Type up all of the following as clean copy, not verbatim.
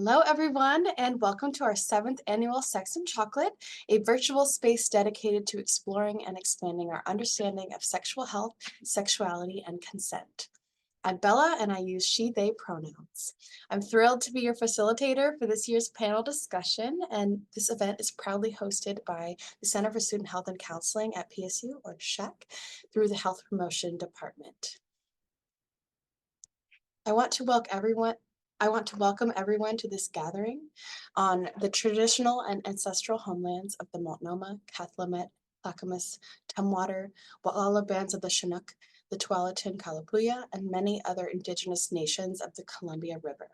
Hello, everyone, and welcome to our seventh annual Sex and Chocolate, a virtual space dedicated to exploring and expanding our understanding of sexual health, sexuality, and consent. I'm Bella, and I use she, they pronouns. I'm thrilled to be your facilitator for this year's panel discussion, and this event is proudly hosted by the Center for Student Health and Counseling at PSU, or SHAC, through the Health Promotion Department. I want to welcome everyone to this gathering on the traditional and ancestral homelands of the Multnomah, Cathlamet, Clackamas, Tumwater, Walla bands of the Chinook, the Tualatin Kalapuya, and many other indigenous nations of the Columbia River.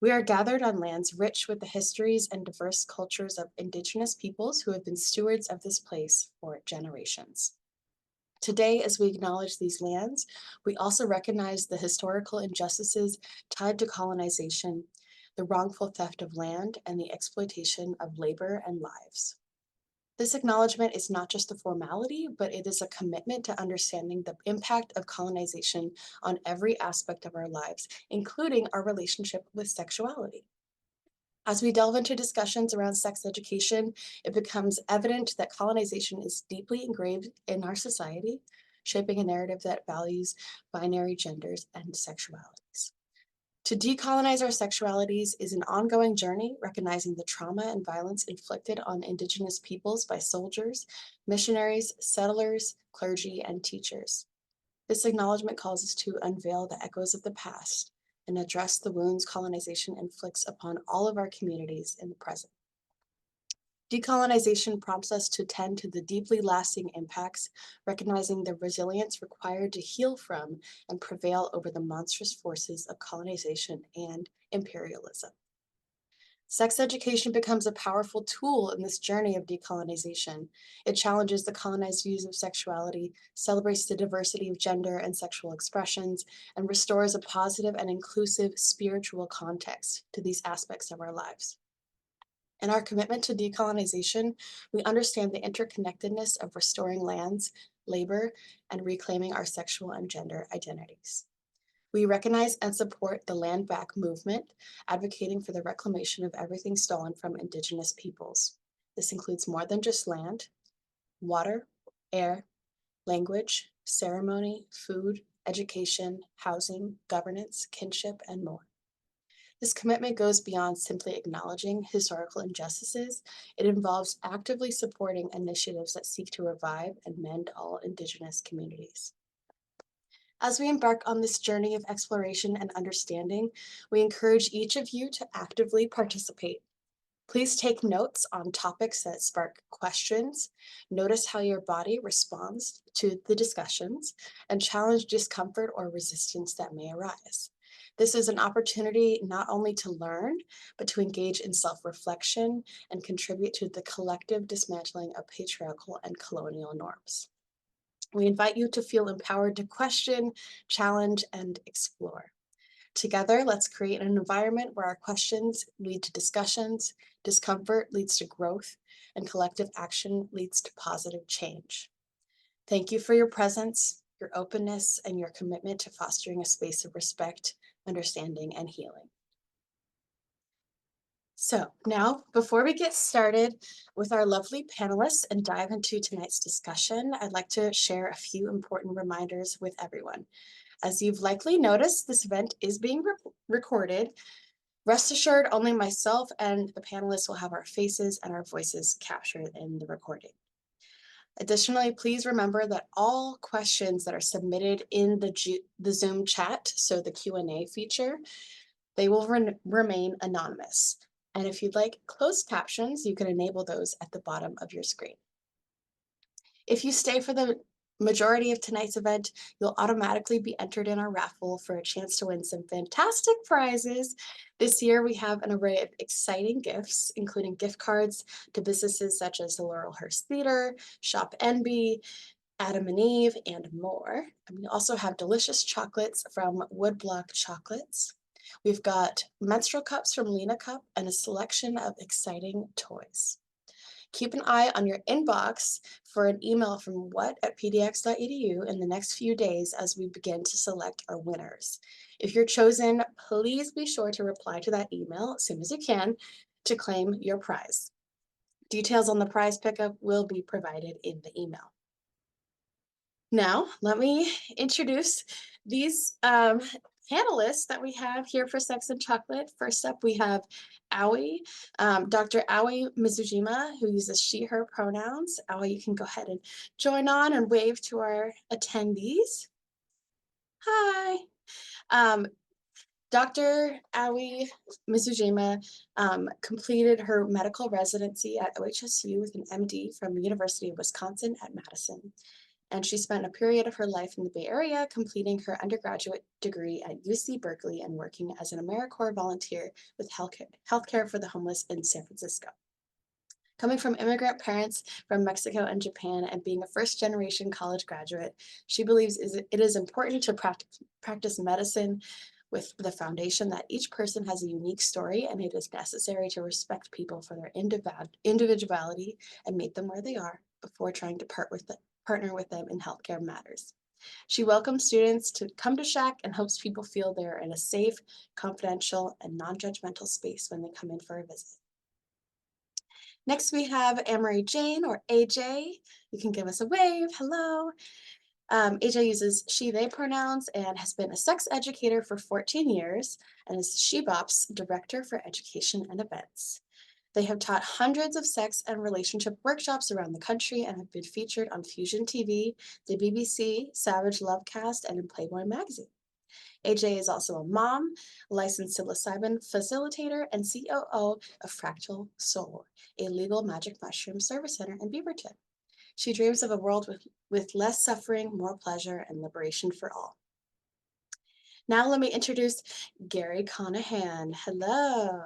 We are gathered on lands rich with the histories and diverse cultures of indigenous peoples who have been stewards of this place for generations. Today, as we acknowledge these lands, we also recognize the historical injustices tied to colonization, the wrongful theft of land, and the exploitation of labor and lives. This acknowledgement is not just a formality, but it is a commitment to understanding the impact of colonization on every aspect of our lives, including our relationship with sexuality. As we delve into discussions around sex education, it becomes evident that colonization is deeply engraved in our society, shaping a narrative that values binary genders and sexualities. To decolonize our sexualities is an ongoing journey, recognizing the trauma and violence inflicted on Indigenous peoples by soldiers, missionaries, settlers, clergy, and teachers. This acknowledgement calls us to unveil the echoes of the past and address the wounds colonization inflicts upon all of our communities in the present. Decolonization prompts us to tend to the deeply lasting impacts, recognizing the resilience required to heal from and prevail over the monstrous forces of colonization and imperialism. Sex education becomes a powerful tool in this journey of decolonization. It challenges the colonized views of sexuality, celebrates the diversity of gender and sexual expressions, and restores a positive and inclusive spiritual context to these aspects of our lives. In our commitment to decolonization, we understand the interconnectedness of restoring lands, labor, and reclaiming our sexual and gender identities. We recognize and support the Land Back movement, advocating for the reclamation of everything stolen from Indigenous peoples. This includes more than just land, water, air, language, ceremony, food, education, housing, governance, kinship, and more. This commitment goes beyond simply acknowledging historical injustices. It involves actively supporting initiatives that seek to revive and mend all Indigenous communities. As we embark on this journey of exploration and understanding, we encourage each of you to actively participate. Please take notes on topics that spark questions, notice how your body responds to the discussions, and challenge discomfort or resistance that may arise. This is an opportunity not only to learn, but to engage in self-reflection and contribute to the collective dismantling of patriarchal and colonial norms. We invite you to feel empowered to question, challenge, and explore. Together, let's create an environment where our questions lead to discussions, discomfort leads to growth, and collective action leads to positive change. Thank you for your presence, your openness, and your commitment to fostering a space of respect, understanding, and healing. So now, before we get started with our lovely panelists and dive into tonight's discussion, I'd like to share a few important reminders with everyone. As you've likely noticed, this event is being recorded. Rest assured, only myself and the panelists will have our faces and our voices captured in the recording. Additionally, please remember that all questions that are submitted in the Zoom chat, so the Q&A feature, they will remain anonymous. And if you'd like closed captions, you can enable those at the bottom of your screen. If you stay for the majority of tonight's event, you'll automatically be entered in our raffle for a chance to win some fantastic prizes. This year, we have an array of exciting gifts, including gift cards to businesses such as the Laurelhurst Theater, Shop Envy, Adam and Eve, and more. And we also have delicious chocolates from Woodblock Chocolates. We've got menstrual cups from Lena Cup and a selection of exciting toys. Keep an eye on your inbox for an email from what@pdx.edu in the next few days as we begin to select our winners. If you're chosen, please be sure to reply to that email as soon as you can to claim your prize. Details on the prize pickup will be provided in the email. Now, let me introduce these panelists that we have here for Sex and Chocolate. First up, we have Aoi, Dr. Aoi Mizujima, who uses she, her pronouns. Aoi, you can go ahead and join on and wave to our attendees. Hi. Um, Dr. Aoi Mizujima completed her medical residency at OHSU with an MD from the University of Wisconsin at Madison. And she spent a period of her life in the Bay Area, completing her undergraduate degree at UC Berkeley and working as an AmeriCorps volunteer with healthcare for the homeless in San Francisco. Coming from immigrant parents from Mexico and Japan and being a first-generation college graduate, she believes it is important to practice medicine with the foundation that each person has a unique story and it is necessary to respect people for their individuality and meet them where they are before trying to partner with them in healthcare matters. She welcomes students to come to SHAC and hopes people feel they're in a safe, confidential, and non-judgmental space when they come in for a visit. Next, we have Amory Jane, or AJ. You can give us a wave. Hello. AJ uses she, they pronouns and has been a sex educator for 14 years and is SheBop's Director for Education and Events. They have taught hundreds of sex and relationship workshops around the country and have been featured on Fusion TV, the BBC, Savage Lovecast, and in Playboy magazine. AJ is also a mom, licensed psilocybin facilitator, and COO of Fractal Soul, a legal magic mushroom service center in Beaverton. She dreams of a world with less suffering, more pleasure, and liberation for all. Now let me introduce Gary Conahan. Hello.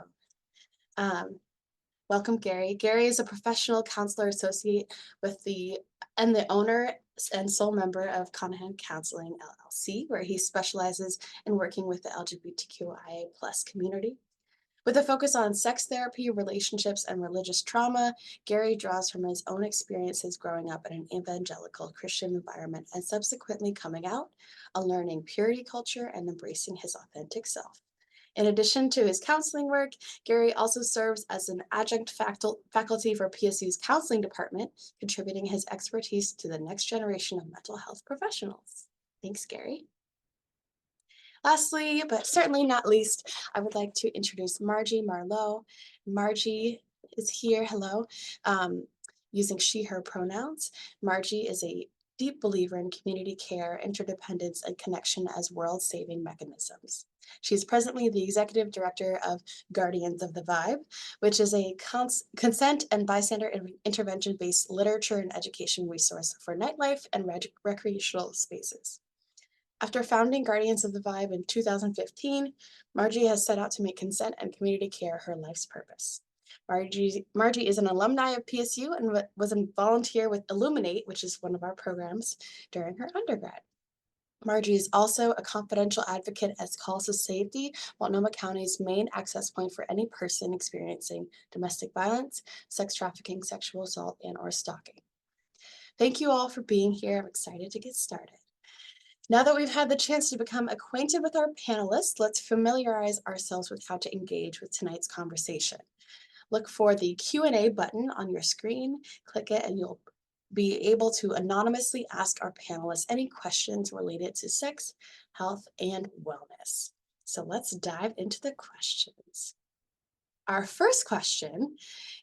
Welcome, Gary. Gary is a professional counselor associate with the owner and sole member of Conahan Counseling LLC, where he specializes in working with the LGBTQIA+ community. With a focus on sex therapy, relationships, and religious trauma, Gary draws from his own experiences growing up in an evangelical Christian environment and subsequently coming out, unlearning purity culture, and embracing his authentic self. In addition to his counseling work, Gary also serves as an adjunct faculty for PSU's counseling department, contributing his expertise to the next generation of mental health professionals. Thanks, Gary. Lastly, but certainly not least, I would like to introduce Margie Marlowe. Margie is here, hello, using she, her pronouns. Margie is a deep believer in community care, interdependence, and connection as world-saving mechanisms. She is presently the executive director of Guardians of the Vibe, which is a consent and bystander intervention-based literature and education resource for nightlife and recreational spaces. After founding Guardians of the Vibe in 2015, Margie has set out to make consent and community care her life's purpose. Margie is an alumni of PSU and was a volunteer with Illuminate, which is one of our programs, during her undergrad. Margie is also a confidential advocate as Calls to Safety, Multnomah County's main access point for any person experiencing domestic violence, sex trafficking, sexual assault, and/or stalking. Thank you all for being here. I'm excited to get started. Now that we've had the chance to become acquainted with our panelists, let's familiarize ourselves with how to engage with tonight's conversation. Look for the Q&A button on your screen, click it, and you'll be able to anonymously ask our panelists any questions related to sex, health, and wellness. So let's dive into the questions. Our first question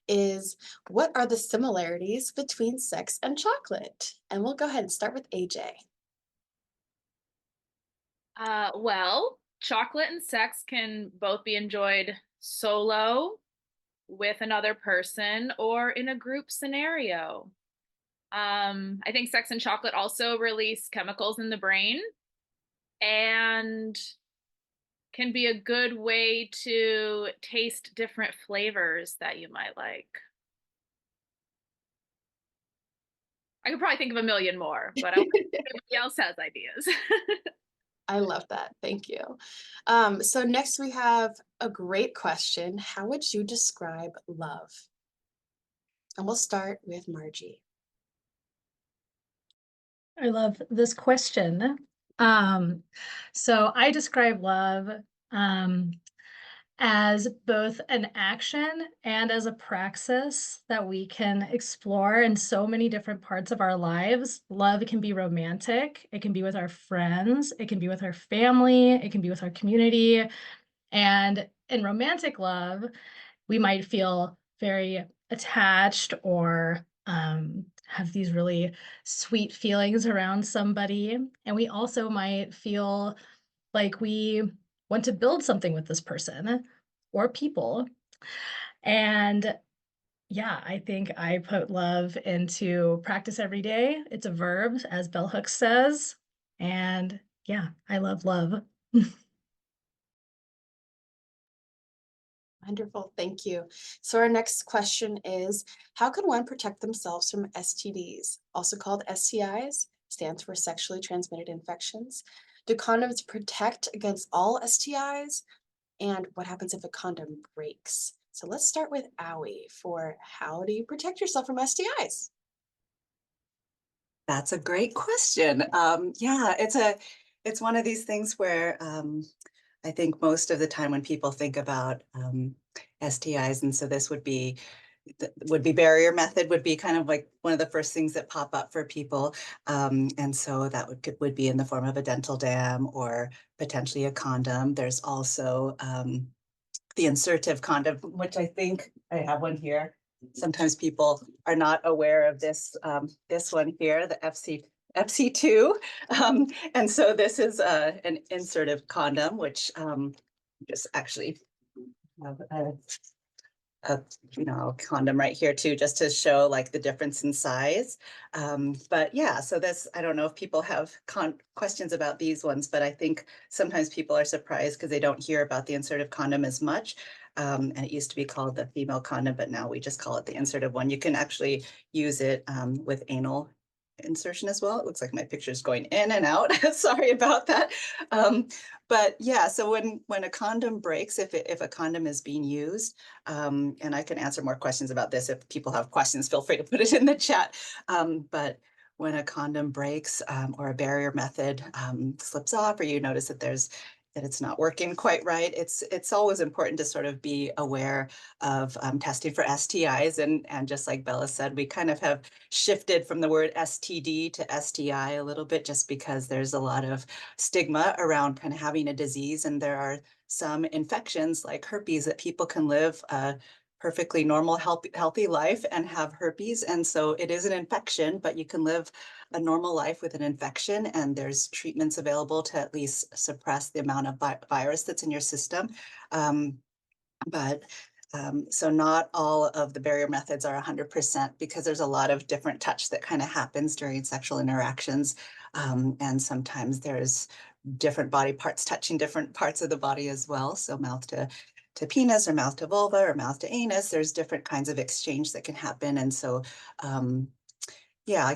is, what are the similarities between sex and chocolate? And we'll go ahead and start with AJ. Well, chocolate and sex can both be enjoyed solo, with another person, or in a group scenario. I think sex and chocolate also release chemicals in the brain and can be a good way to taste different flavors that you might like. I could probably think of a million more, but I don't think anybody else has ideas. I love that. Thank you. So next we have a great question. How would you describe love? And we'll start with Margie. I love this question. Um, so I describe love um, as both an action and as a praxis that we can explore in so many different parts of our lives. Love can be romantic, it can be with our friends, it can be with our family, it can be with our community. And in romantic love, we might feel very attached or have these really sweet feelings around somebody. And we also might feel like we want to build something with this person or people. And yeah, I think I put love into practice every day. It's a verb, as Bell Hooks says. And yeah, I love love. Wonderful, thank you. So our next question is, how can one protect themselves from STDs, also called STIs, stands for sexually transmitted infections? Do condoms protect against all STIs? And what happens if a condom breaks? So let's start with Owie for how do you protect yourself from STIs? That's a great question. Yeah, it's one of these things where I think most of the time when people think about STIs, and so this would be barrier method would be kind of like one of the first things that pop up for people, and so that would be in the form of a dental dam or potentially a condom. There's also the insertive condom, which I think I have one here. Sometimes people are not aware of this this one here, the FC2. And so this is an insertive condom, which just actually have a condom right here too, just to show like the difference in size. But yeah, so this, I don't know if people have questions about these ones, but I think sometimes people are surprised because they don't hear about the insertive condom as much. And it used to be called the female condom, but now we just call it the insertive one. You can actually use it with anal insertion as well. It looks like my picture is going in and out. Sorry about that. But yeah, so when a condom breaks, if a condom is being used, and I can answer more questions about this. If people have questions, feel free to put it in the chat. But when a condom breaks or a barrier method slips off, or you notice that it's not working quite right, it's always important to sort of be aware of testing for STIs. And just like Bella said, we kind of have shifted from the word STD to STI a little bit, just because there's a lot of stigma around kind of having a disease, and there are some infections like herpes that people can live a perfectly normal, healthy life and have herpes. And so it is an infection, but you can live a normal life with an infection, and there's treatments available to at least suppress the amount of virus that's in your system. Um, but so not all of the barrier methods are 100%, because there's a lot of different touch that kind of happens during sexual interactions. And sometimes there's different body parts touching different parts of the body as well. So mouth to penis, or mouth to vulva, or mouth to anus, there's different kinds of exchange that can happen. And so yeah, I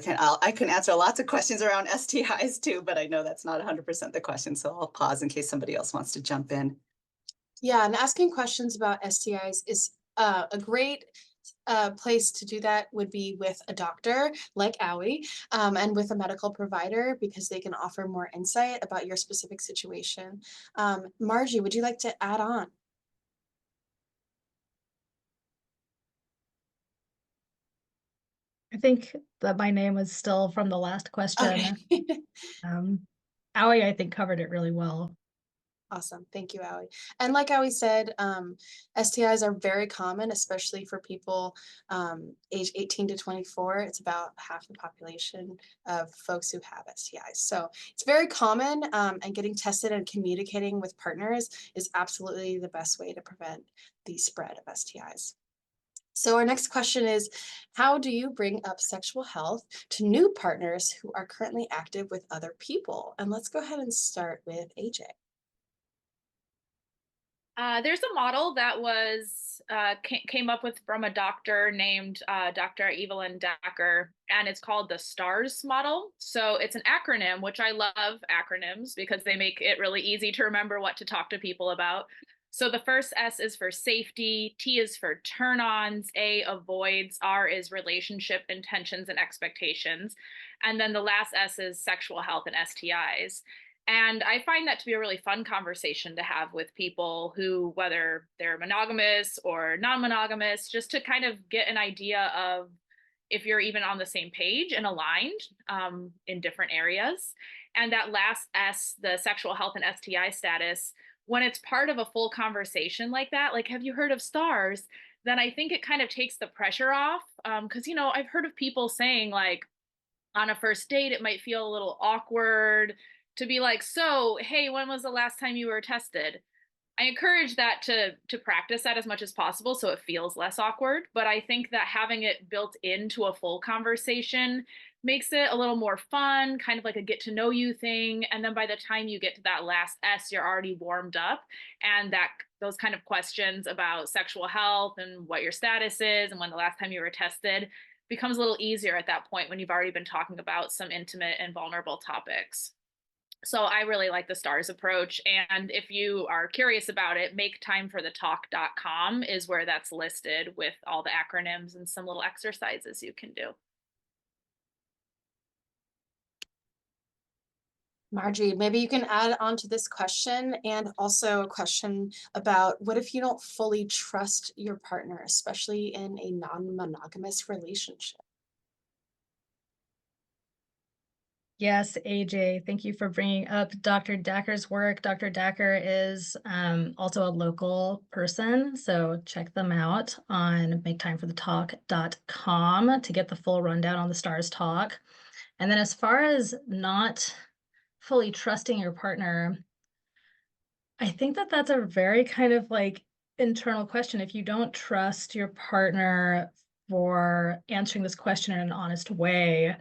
can answer lots of questions around STIs too, but I know that's not 100% the question. So I'll pause in case somebody else wants to jump in. Yeah, and asking questions about STIs is a great place to do that would be with a doctor like Owie, and with a medical provider, because they can offer more insight about your specific situation. Margie, would you like to add on? I think that my name was still from the last Okay. question. Um, Howie, I think, covered it really well. Awesome. Thank you, Allie. And like Allie said, STIs are very common, especially for people age 18 to 24. It's about half the population of folks who have STIs. So it's very common, and getting tested and communicating with partners is absolutely the best way to prevent the spread of STIs. So our next question is, how do you bring up sexual health to new partners who are currently active with other people? And let's go ahead and start with AJ. There's a model that was came up with from a doctor named Dr. Evelyn Dacker, and it's called the STARS model. So it's an acronym, which I love acronyms because they make it really easy to remember what to talk to people about. So the first S is for safety, T is for turn-ons, A avoids, R is relationship intentions and expectations, and then the last S is sexual health and STIs. And I find that to be a really fun conversation to have with people who, whether they're monogamous or non-monogamous, just to kind of get an idea of if you're even on the same page and aligned in different areas. And that last S, the sexual health and STI status, when it's part of a full conversation like that, like, have you heard of stars? Then I think it kind of takes the pressure off. Because, I've heard of people saying, like, on a first date, it might feel a little awkward to be like, so, hey, when was the last time you were tested? I encourage that to practice that as much as possible so it feels less awkward. But I think that having it built into a full conversation makes it a little more fun, kind of like a get to know you thing. And then by the time you get to that last S, you're already warmed up. And that those kind of questions about sexual health and what your status is and when the last time you were tested becomes a little easier at that point when you've already been talking about some intimate and vulnerable topics. So I really like the STARS approach. And if you are curious about it, maketimeforthetalk.com is where that's listed with all the acronyms and some little exercises you can do. Margie, maybe you can add on to this question, and also a question about what if you don't fully trust your partner, especially in a non-monogamous relationship? Yes, AJ, thank you for bringing up Dr. Dacker's work. Dr. Dacker is also a local person, so check them out on maketimeforthetalk.com to get the full rundown on the STARS talk. And then as far as not fully trusting your partner, I think that that's a very kind of like internal question. If you don't trust your partner for answering this question in an honest way,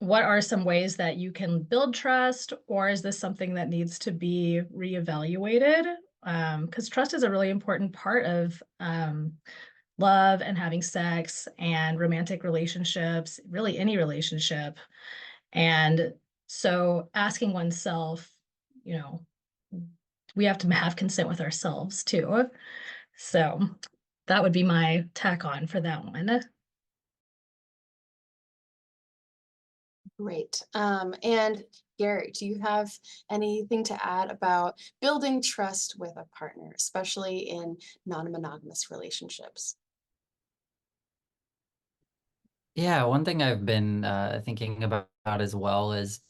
what are some ways that you can build trust, or is this something that needs to be reevaluated? Because trust is a really important part of love and having sex and romantic relationships, really any relationship. And so asking oneself, we have to have consent with ourselves too. So that would be my tack on for that one. Great. And Gary, do you have anything to add about building trust with a partner, especially in non-monogamous relationships? Yeah, one thing I've been thinking about as well is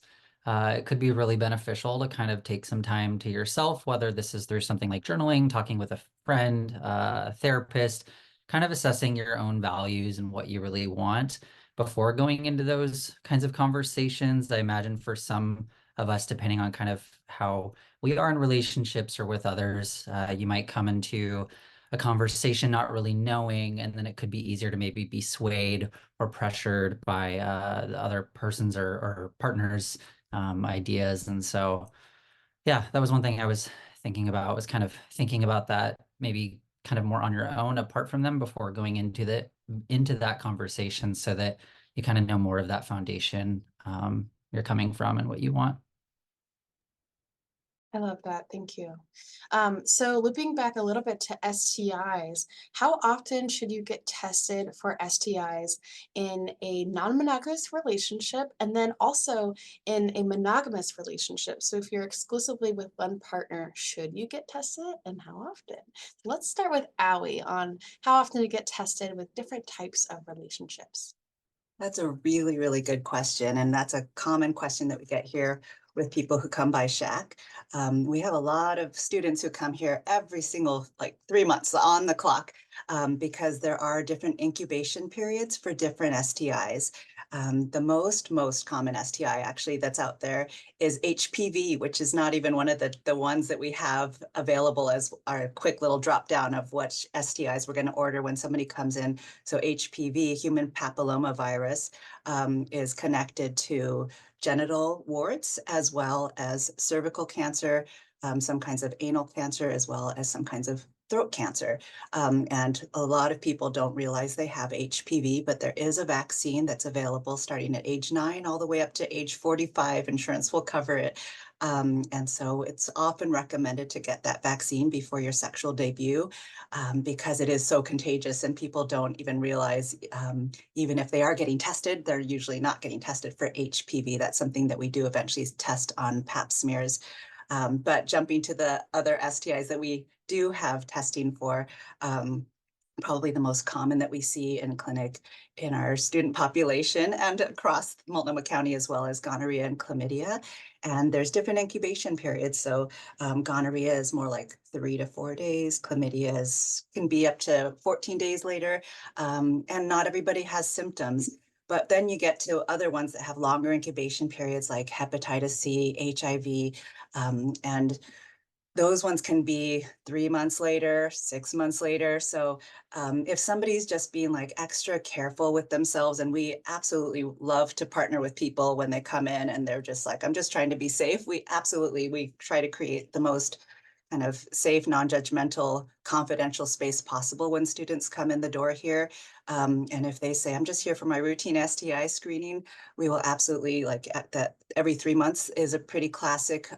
it could be really beneficial to kind of take some time to yourself, whether this is through something like journaling, talking with a friend, a therapist, kind of assessing your own values and what you really want before going into those kinds of conversations. I imagine for some of us, depending on kind of how we are in relationships or with others, you might come into a conversation not really knowing, and then it could be easier to maybe be swayed or pressured by the other person's or partner's ideas. And so, yeah, that was one thing I was thinking about, was kind of thinking about that maybe kind of more on your own apart from them before going into that conversation, so that you kind of know more of that foundation you're coming from and what you want. I love that. Thank you. So looping back a little bit to STIs, how often should you get tested for STIs in a non-monogamous relationship and then also in a monogamous relationship? So if you're exclusively with one partner, should you get tested and how often? Let's start with Allie on how often to get tested with different types of relationships. That's a really, really good question. And that's a common question that we get here with people who come by Shack. We have a lot of students who come here every single, like 3 months on the clock, because there are different incubation periods for different STIs. The most common STI actually that's out there is HPV, which is not even one of the ones that we have available as our quick little drop down of what STIs we're going to order when somebody comes in. So HPV, human papillomavirus, is connected to genital warts as well as cervical cancer, some kinds of anal cancer, as well as some kinds of throat cancer. And a lot of people don't realize they have HPV, but there is a vaccine that's available starting at age 9 all the way up to age 45. Insurance will cover it. And so it's often recommended to get that vaccine before your sexual debut, because it is so contagious and people don't even realize, even if they are getting tested, they're usually not getting tested for HPV. That's something that we do eventually test on pap smears. But jumping to the other STIs that we do have testing for, probably the most common that we see in clinic in our student population and across Multnomah County, as well as gonorrhea and chlamydia. And there's different incubation periods. So gonorrhea is more like 3 to 4 days. Chlamydia can be up to 14 days later. And not everybody has symptoms. But then you get to other ones that have longer incubation periods like hepatitis C, HIV, and those ones can be 3 months later, 6 months later. So if somebody's just being like extra careful with themselves, and we absolutely love to partner with people when they come in and they're just like, I'm just trying to be safe. We try to create the most kind of safe, non-judgmental, confidential space possible when students come in the door here. And if they say, I'm just here for my routine STI screening, we will absolutely, like, at that every 3 months is a pretty classic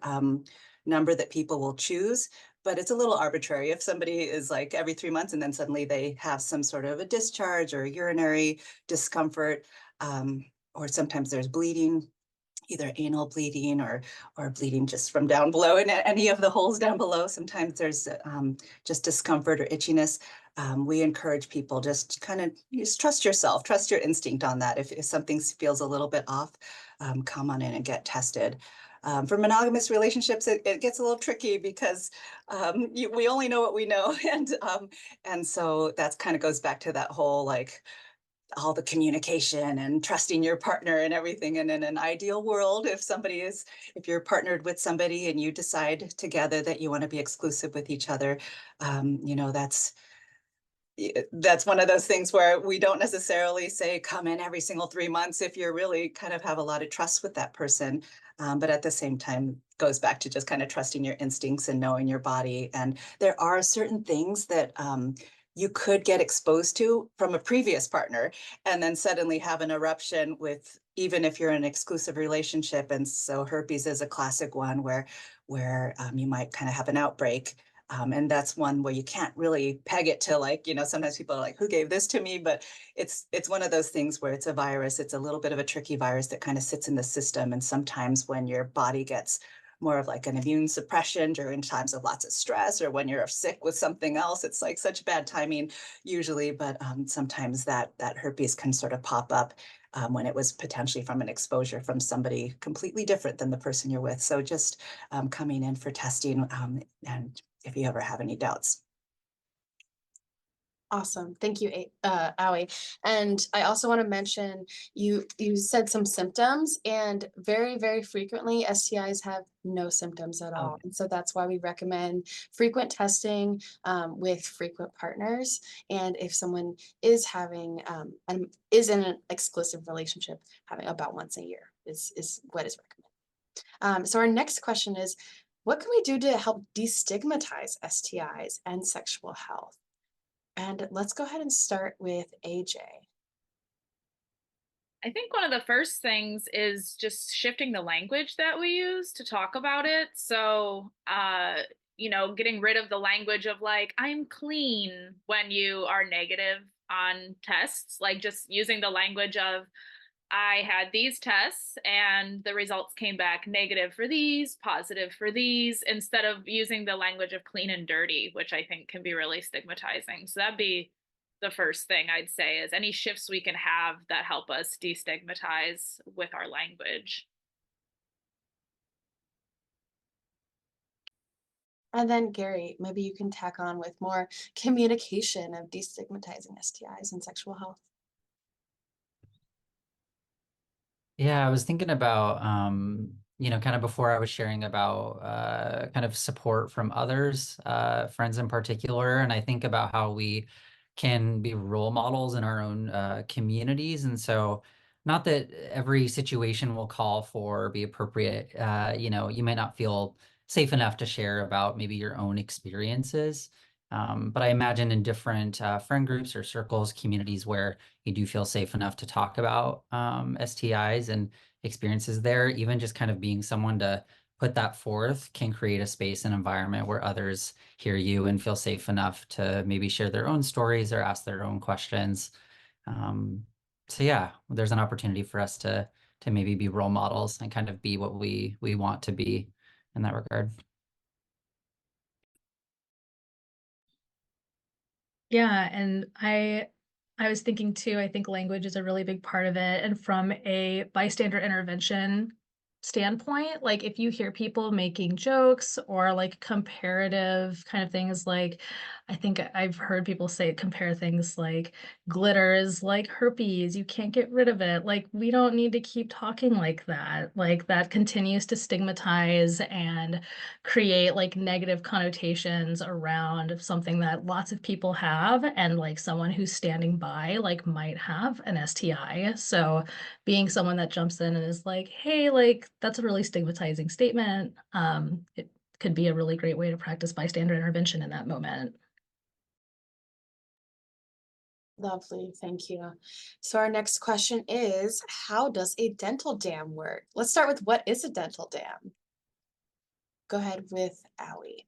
number that people will choose, but it's a little arbitrary. If somebody is like every 3 months and then suddenly they have some sort of a discharge or urinary discomfort, or sometimes there's bleeding, either anal bleeding or bleeding just from down below in any of the holes down below. Sometimes there's just discomfort or itchiness. We encourage people just kind of just trust yourself, trust your instinct on that. If something feels a little bit off, come on in and get tested. For monogamous relationships, it gets a little tricky because we only know what we know, and so that's kind of goes back to that whole like all the communication and trusting your partner and everything. And in an ideal world, if you're partnered with somebody and you decide together that you want to be exclusive with each other, that's one of those things where we don't necessarily say come in every single 3 months if you're really kind of have a lot of trust with that person. But at the same time, goes back to just kind of trusting your instincts and knowing your body. And there are certain things that you could get exposed to from a previous partner and then suddenly have an eruption with, even if you're in an exclusive relationship. And so herpes is a classic one where you might kind of have an outbreak. And that's one where you can't really peg it to, like, sometimes people are like, who gave this to me? But it's one of those things where it's a virus. It's a little bit of a tricky virus that kind of sits in the system. And sometimes when your body gets more of like an immune suppression during times of lots of stress, or when you're sick with something else, it's like such bad timing usually. But sometimes that herpes can sort of pop up when it was potentially from an exposure from somebody completely different than the person you're with. So just coming in for testing, and if you ever have any doubts. Awesome. Thank you, Aoi. And I also want to mention you said some symptoms, and very, very frequently STIs have no symptoms at all. Okay. And so that's why we recommend frequent testing with frequent partners. And if someone is having and is in an exclusive relationship, having about once a year is what is recommended. So our next question is, what can we do to help destigmatize STIs and sexual health? And let's go ahead and start with AJ. I think one of the first things is just shifting the language that we use to talk about it. So, getting rid of the language of like, I'm clean when you are negative on tests, like just using the language of, I had these tests and the results came back negative for these, positive for these, instead of using the language of clean and dirty, which I think can be really stigmatizing. So that'd be the first thing I'd say, is any shifts we can have that help us destigmatize with our language. And then Gary, maybe you can tack on with more communication of destigmatizing STIs and sexual health. Yeah, I was thinking about, kind of before I was sharing about kind of support from others, friends in particular. And I think about how we can be role models in our own communities. And so, not that every situation will call for or be appropriate. You might not feel safe enough to share about maybe your own experiences. But I imagine in different friend groups or circles, communities where you do feel safe enough to talk about STIs and experiences there, even just kind of being someone to put that forth can create a space and environment where others hear you and feel safe enough to maybe share their own stories or ask their own questions. So yeah, there's an opportunity for us to maybe be role models and kind of be what we want to be in that regard. Yeah, and I was thinking too, I think language is a really big part of it. And from a bystander intervention standpoint, like if you hear people making jokes or like comparative kind of things, like I think I've heard people say compare things like glitter is like herpes, you can't get rid of it. Like we don't need to keep talking like that. Like that continues to stigmatize and create like negative connotations around something that lots of people have, and like someone who's standing by like might have an STI. So being someone that jumps in and is like, hey, like that's a really stigmatizing statement, it could be a really great way to practice bystander intervention in that moment. Lovely, thank you. So our next question is, how does a dental dam work? Let's start with what is a dental dam? Go ahead with Allie.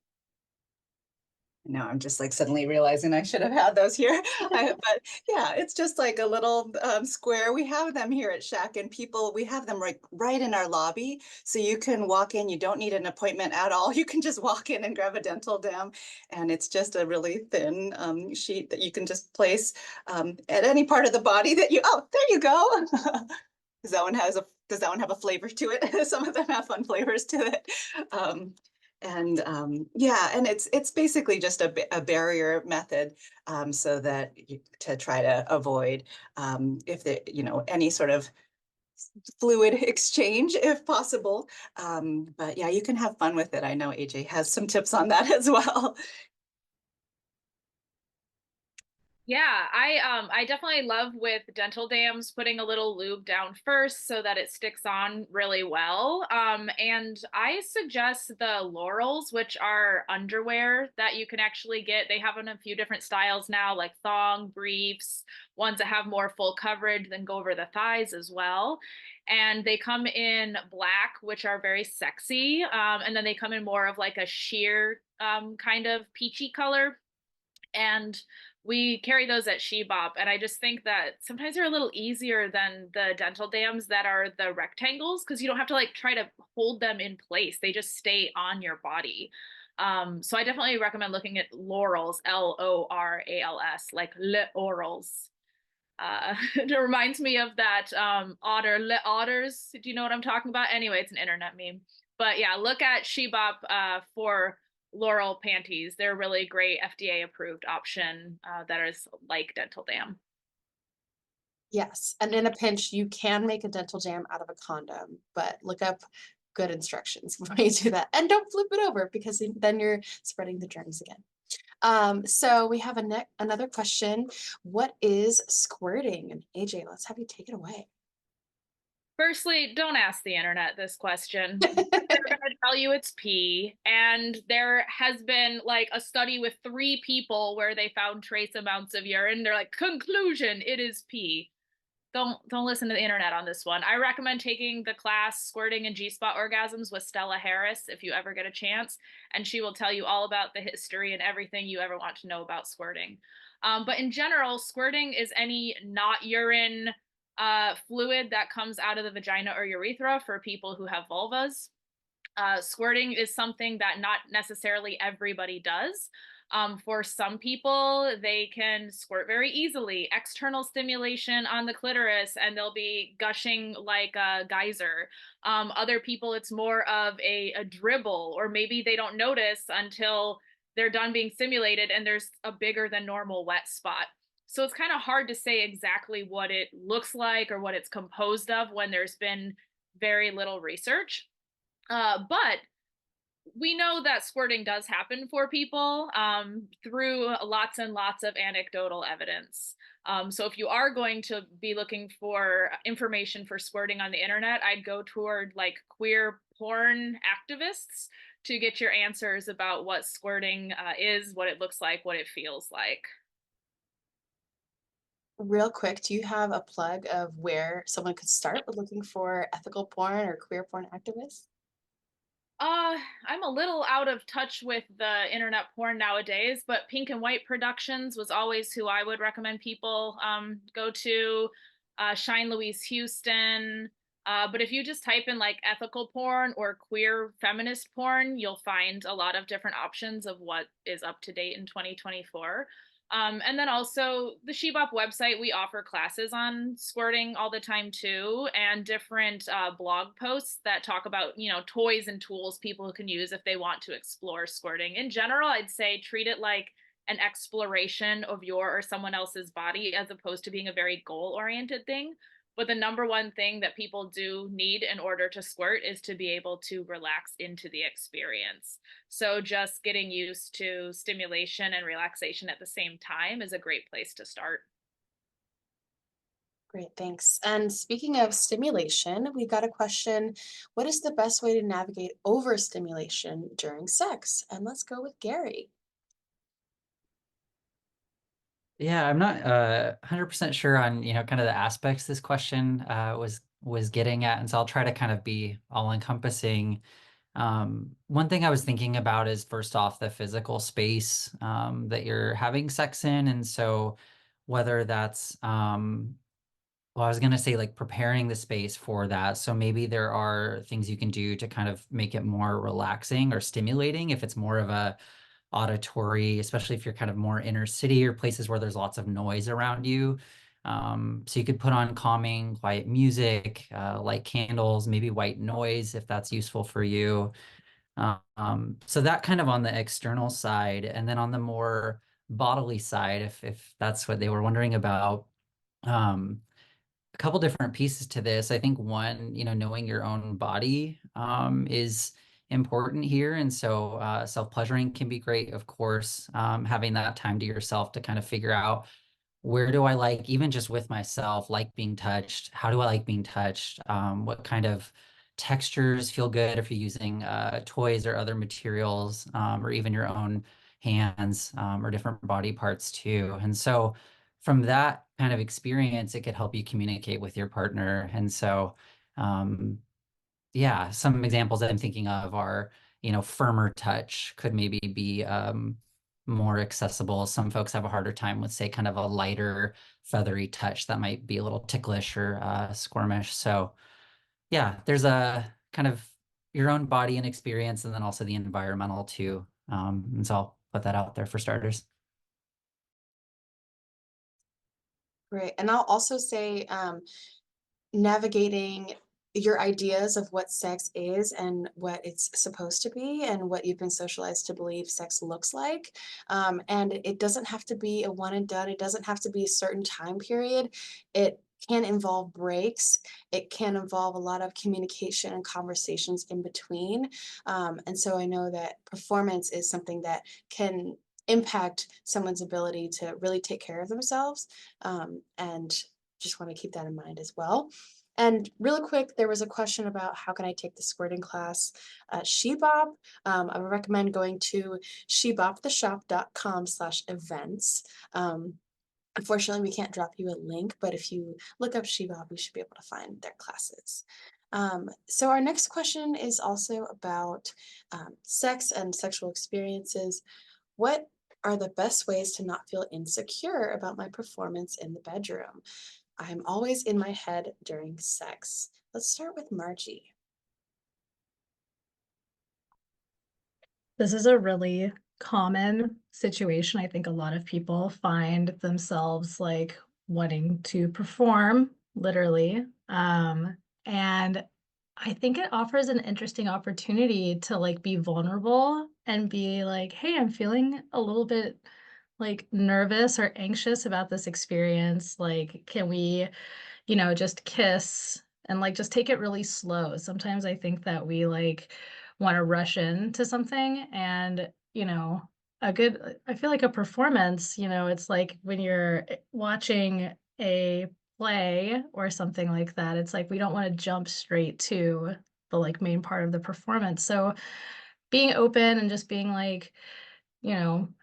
Now I'm just like suddenly realizing I should have had those here. But yeah, it's just like a little square. We have them here at Shack, and we have them right in our lobby. So you can walk in, you don't need an appointment at all. You can just walk in and grab a dental dam. And it's just a really thin sheet that you can just place at any part of the body that oh, there you go. Does that one have a flavor to it? Some of them have fun flavors to it. Yeah, and it's basically just a barrier method, so that to try to avoid if the any sort of fluid exchange if possible. But yeah, you can have fun with it. I know AJ has some tips on that as well. Yeah, I definitely love with dental dams putting a little lube down first so that it sticks on really well. And I suggest the Laurels, which are underwear that you can actually get. They have in a few different styles now, like thong, briefs, ones that have more full coverage, then go over the thighs as well. And they come in black, which are very sexy. And then they come in more of like a sheer kind of peachy color. And we carry those at Shebop, and I just think that sometimes they're a little easier than the dental dams that are the rectangles, because you don't have to like try to hold them in place. They just stay on your body. So I definitely recommend looking at Laurels, Lorals, like Le Orals. It reminds me of that otter, Le Otters. Do you know what I'm talking about? Anyway, it's an internet meme. But yeah, look at Shebop for Laurel panties. They're a really great FDA approved option that is like dental dam. Yes, and in a pinch, you can make a dental jam out of a condom, but look up good instructions before you do that. And don't flip it over, because then you're spreading the germs again. So we have another question. What is squirting? And AJ, let's have you take it away. Firstly, don't ask the internet this question. They're going to tell you it's pee. And there has been like a study with 3 people where they found trace amounts of urine. They're like, conclusion, it is pee. Don't listen to the internet on this one. I recommend taking the class Squirting and G-Spot Orgasms with Stella Harris if you ever get a chance, and she will tell you all about the history and everything you ever want to know about squirting. But in general, squirting is any not urine fluid that comes out of the vagina or urethra for people who have vulvas. Squirting is something that not necessarily everybody does. For some people, they can squirt very easily, external stimulation on the clitoris, and they'll be gushing like a geyser. Other people, it's more of a dribble, or maybe they don't notice until they're done being stimulated and there's a bigger than normal wet spot. So it's kind of hard to say exactly what it looks like or what it's composed of when there's been very little research. But we know that squirting does happen for people through lots and lots of anecdotal evidence. So if you are going to be looking for information for squirting on the internet, I'd go toward like queer porn activists to get your answers about what squirting is, what it looks like, what it feels like. Real quick, do you have a plug of where someone could start with looking for ethical porn or queer porn activists? I'm a little out of touch with the internet porn nowadays, but Pink and White Productions was always who I would recommend people go to. Shine Louise Houston. But if you just type in like ethical porn or queer feminist porn, you'll find a lot of different options of what is up to date in 2024. And then also the Shebop website, we offer classes on squirting all the time too, and different blog posts that talk about, you know, toys and tools people can use if they want to explore squirting. In general, I'd say treat it like an exploration of your or someone else's body as opposed to being a very goal oriented thing. But the number one thing that people do need in order to squirt is to be able to relax into the experience. So just getting used to stimulation and relaxation at the same time is a great place to start. Great, thanks. And speaking of stimulation, we got a question, what is the best way to navigate overstimulation during sex? And let's go with Gary. Yeah, I'm not 100% sure on, kind of the aspects this question was getting at, and so I'll try to kind of be all encompassing. One thing I was thinking about is first off the physical space that you're having sex in, and so whether that's well, I was gonna say like preparing the space for that. So maybe there are things you can do to kind of make it more relaxing or stimulating if it's more of a auditory, especially if you're kind of more inner city or places where there's lots of noise around you. So you could put on calming, quiet music, light candles, maybe white noise if that's useful for you. So that kind of on the external side, and then on the more bodily side, if that's what they were wondering about. Um, a couple different pieces to this. I think one, knowing your own body is important here. And so self-pleasuring can be great, of course. Having that time to yourself to kind of figure out where do I like, even just with myself, like being touched? How do I like being touched? What kind of textures feel good if you're using toys or other materials, or even your own hands or different body parts too. And so from that kind of experience, it could help you communicate with your partner. And so, yeah, some examples that I'm thinking of are, firmer touch could maybe be more accessible. Some folks have a harder time with, say, kind of a lighter, feathery touch that might be a little ticklish or squirmish. So, yeah, there's a kind of your own body and experience, and then also the environmental too. And so I'll put that out there for starters. Great. And I'll also say, navigating your ideas of what sex is and what it's supposed to be and what you've been socialized to believe sex looks like. And it doesn't have to be a one and done. It doesn't have to be a certain time period. It can involve breaks. It can involve a lot of communication and conversations in between. And so I know that performance is something that can impact someone's ability to really take care of themselves. And just want to keep that in mind as well. And really quick, there was a question about how can I take the squirting class at Shebop. I would recommend going to sheboptheshop.com/events. Unfortunately, we can't drop you a link, but if you look up Shebop, you should be able to find their classes. So our next question is also about sex and sexual experiences. What are the best ways to not feel insecure about my performance in the bedroom? I'm always in my head during sex. Let's start with Margie. This is a really common situation. I think a lot of people find themselves like wanting to perform, literally. And I think it offers an interesting opportunity to like be vulnerable and be like, hey, I'm feeling a little bit like nervous or anxious about this experience. Like, can we, just kiss and like just take it really slow? Sometimes I think that we like want to rush into something and, I feel like a performance, it's like when you're watching a play or something like that, it's like we don't want to jump straight to the like main part of the performance. So being open and just being like,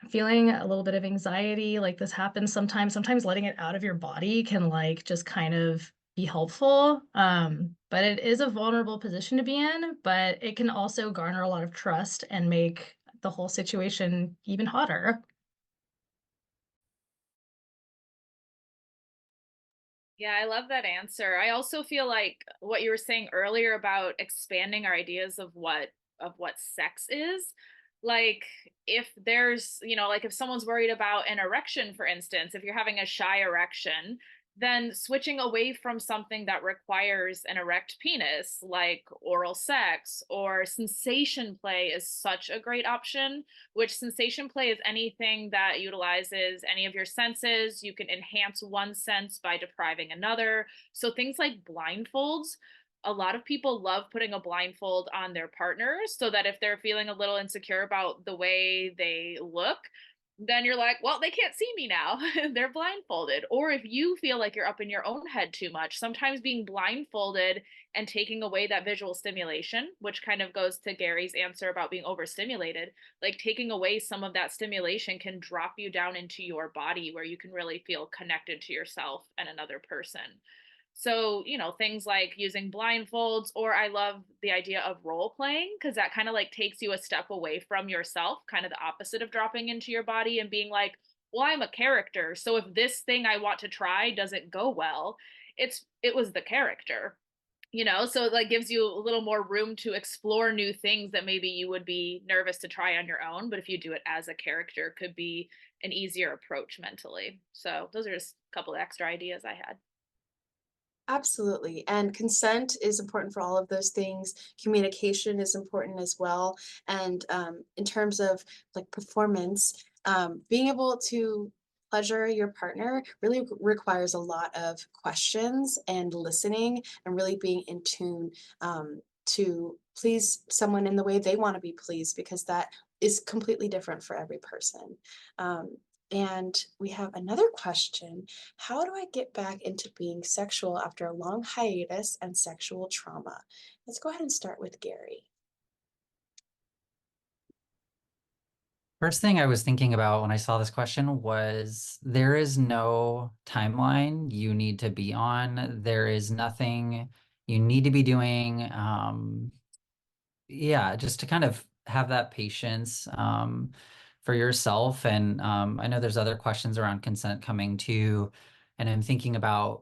feeling a little bit of anxiety, like this happens sometimes. Sometimes letting it out of your body can like just kind of be helpful. But it is a vulnerable position to be in, but it can also garner a lot of trust and make the whole situation even hotter. Yeah, I love that answer. I also feel like what you were saying earlier about expanding our ideas of what sex is. Like if there's, like if someone's worried about an erection, for instance, if you're having a shy erection, then switching away from something that requires an erect penis, like oral sex or sensation play, is such a great option. Which sensation play is anything that utilizes any of your senses. You can enhance one sense by depriving another. So things like blindfolds. A lot of people love putting a blindfold on their partners so that if they're feeling a little insecure about the way they look, then you're like, well, they can't see me now. They're blindfolded. Or if you feel like you're up in your own head too much, sometimes being blindfolded and taking away that visual stimulation, which kind of goes to Gary's answer about being overstimulated, like taking away some of that stimulation can drop you down into your body where you can really feel connected to yourself and another person. So, things like using blindfolds, or I love the idea of role playing because that kind of like takes you a step away from yourself, kind of the opposite of dropping into your body and being like, well, I'm a character. So if this thing I want to try doesn't go well, it was the character. So it like gives you a little more room to explore new things that maybe you would be nervous to try on your own, but if you do it as a character, it could be an easier approach mentally. So those are just a couple of extra ideas I had. Absolutely. And consent is important for all of those things. Communication is important as well. And in terms of like performance, being able to pleasure your partner really requires a lot of questions and listening and really being in tune to please someone in the way they want to be pleased, because that is completely different for every person. Um, and we have another question. How do I get back into being sexual after a long hiatus and sexual trauma? Let's go ahead and start with Gary. First thing I was thinking about when I saw this question was there is no timeline you need to be on. There is nothing you need to be doing. Yeah, just to kind of have that patience for yourself. And I know there's other questions around consent coming too. And I'm thinking about,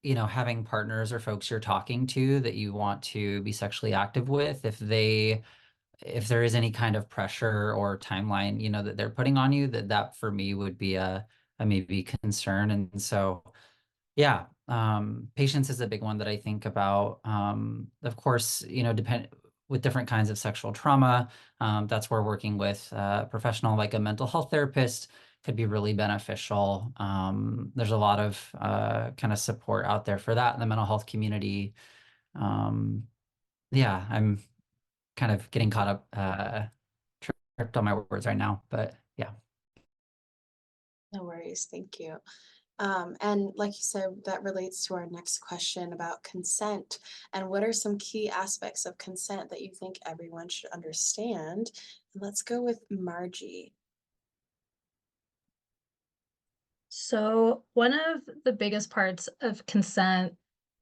having partners or folks you're talking to that you want to be sexually active with, if there is any kind of pressure or timeline, that they're putting on you, that for me would be a maybe concern. And so yeah, patience is a big one that I think about. Of course, depend with different kinds of sexual trauma. That's where working with a professional like a mental health therapist could be really beneficial. There's a lot of kind of support out there for that in the mental health community. Um, yeah, I'm kind of getting caught up, tripped on my words right now, but yeah. No worries, thank you. And like you said, that relates to our next question about consent. And what are some key aspects of consent that you think everyone should understand? And let's go with Margie. So one of the biggest parts of consent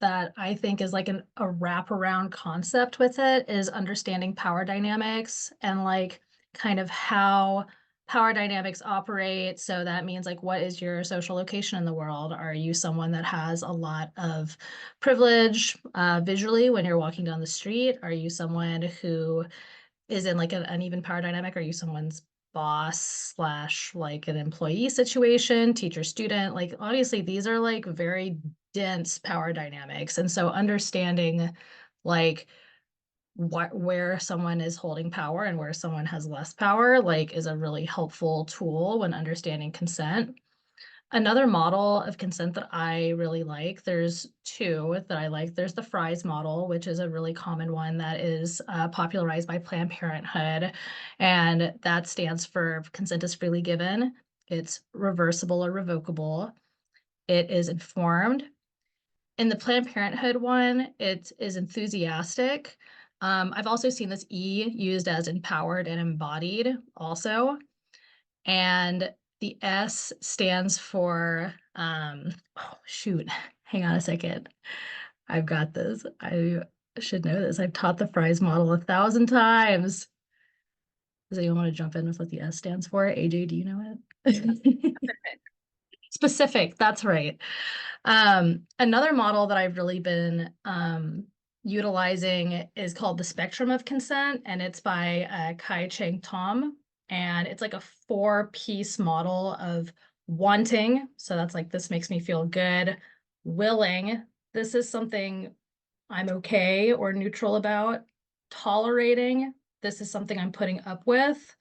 that I think is like a wraparound concept with it is understanding power dynamics and like kind of how power dynamics operate. So that means like, what is your social location in the world? Are you someone that has a lot of privilege visually when you're walking down the street? Are you someone who is in like an uneven power dynamic? Are you someone's boss slash like an employee situation, teacher student? Like obviously these are like very dense power dynamics. And so understanding like where someone is holding power and where someone has less power like is a really helpful tool when understanding consent. Another model of consent that I really like, there's two that I like. There's the Fry's model, which is a really common one that is popularized by Planned Parenthood. And that stands for consent is freely given. It's reversible or revocable. It is informed. In the Planned Parenthood one, it is enthusiastic. I've also seen this E used as empowered and embodied also. And the S stands for, oh shoot, Hang on a second. I've got this. I should know this. I've taught the fries model 1,000 times. Does anyone want to jump in with what the S stands for? AJ, do you know it? Specific, that's right. Another model that I've really been utilizing is called the spectrum of consent, and it's by Kai Cheng Tom. And it's like a 4-piece model of wanting. So that's like, this makes me feel good. Willing, this is something I'm okay or neutral about. Tolerating, this is something I'm putting up with.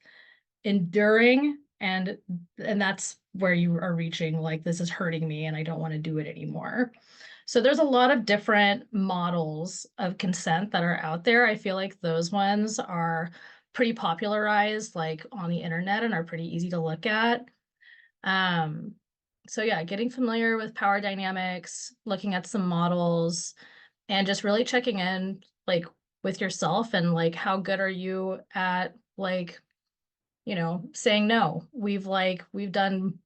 Enduring, and that's where you are reaching, like, this is hurting me and I don't want to do it anymore. So there's a lot of different models of consent that are out there. I feel like those ones are pretty popularized, like on the internet, and are pretty easy to look at. So yeah, getting familiar with power dynamics, looking at some models, and just really checking in, like, with yourself, and like, how good are you at, like, saying no. We've done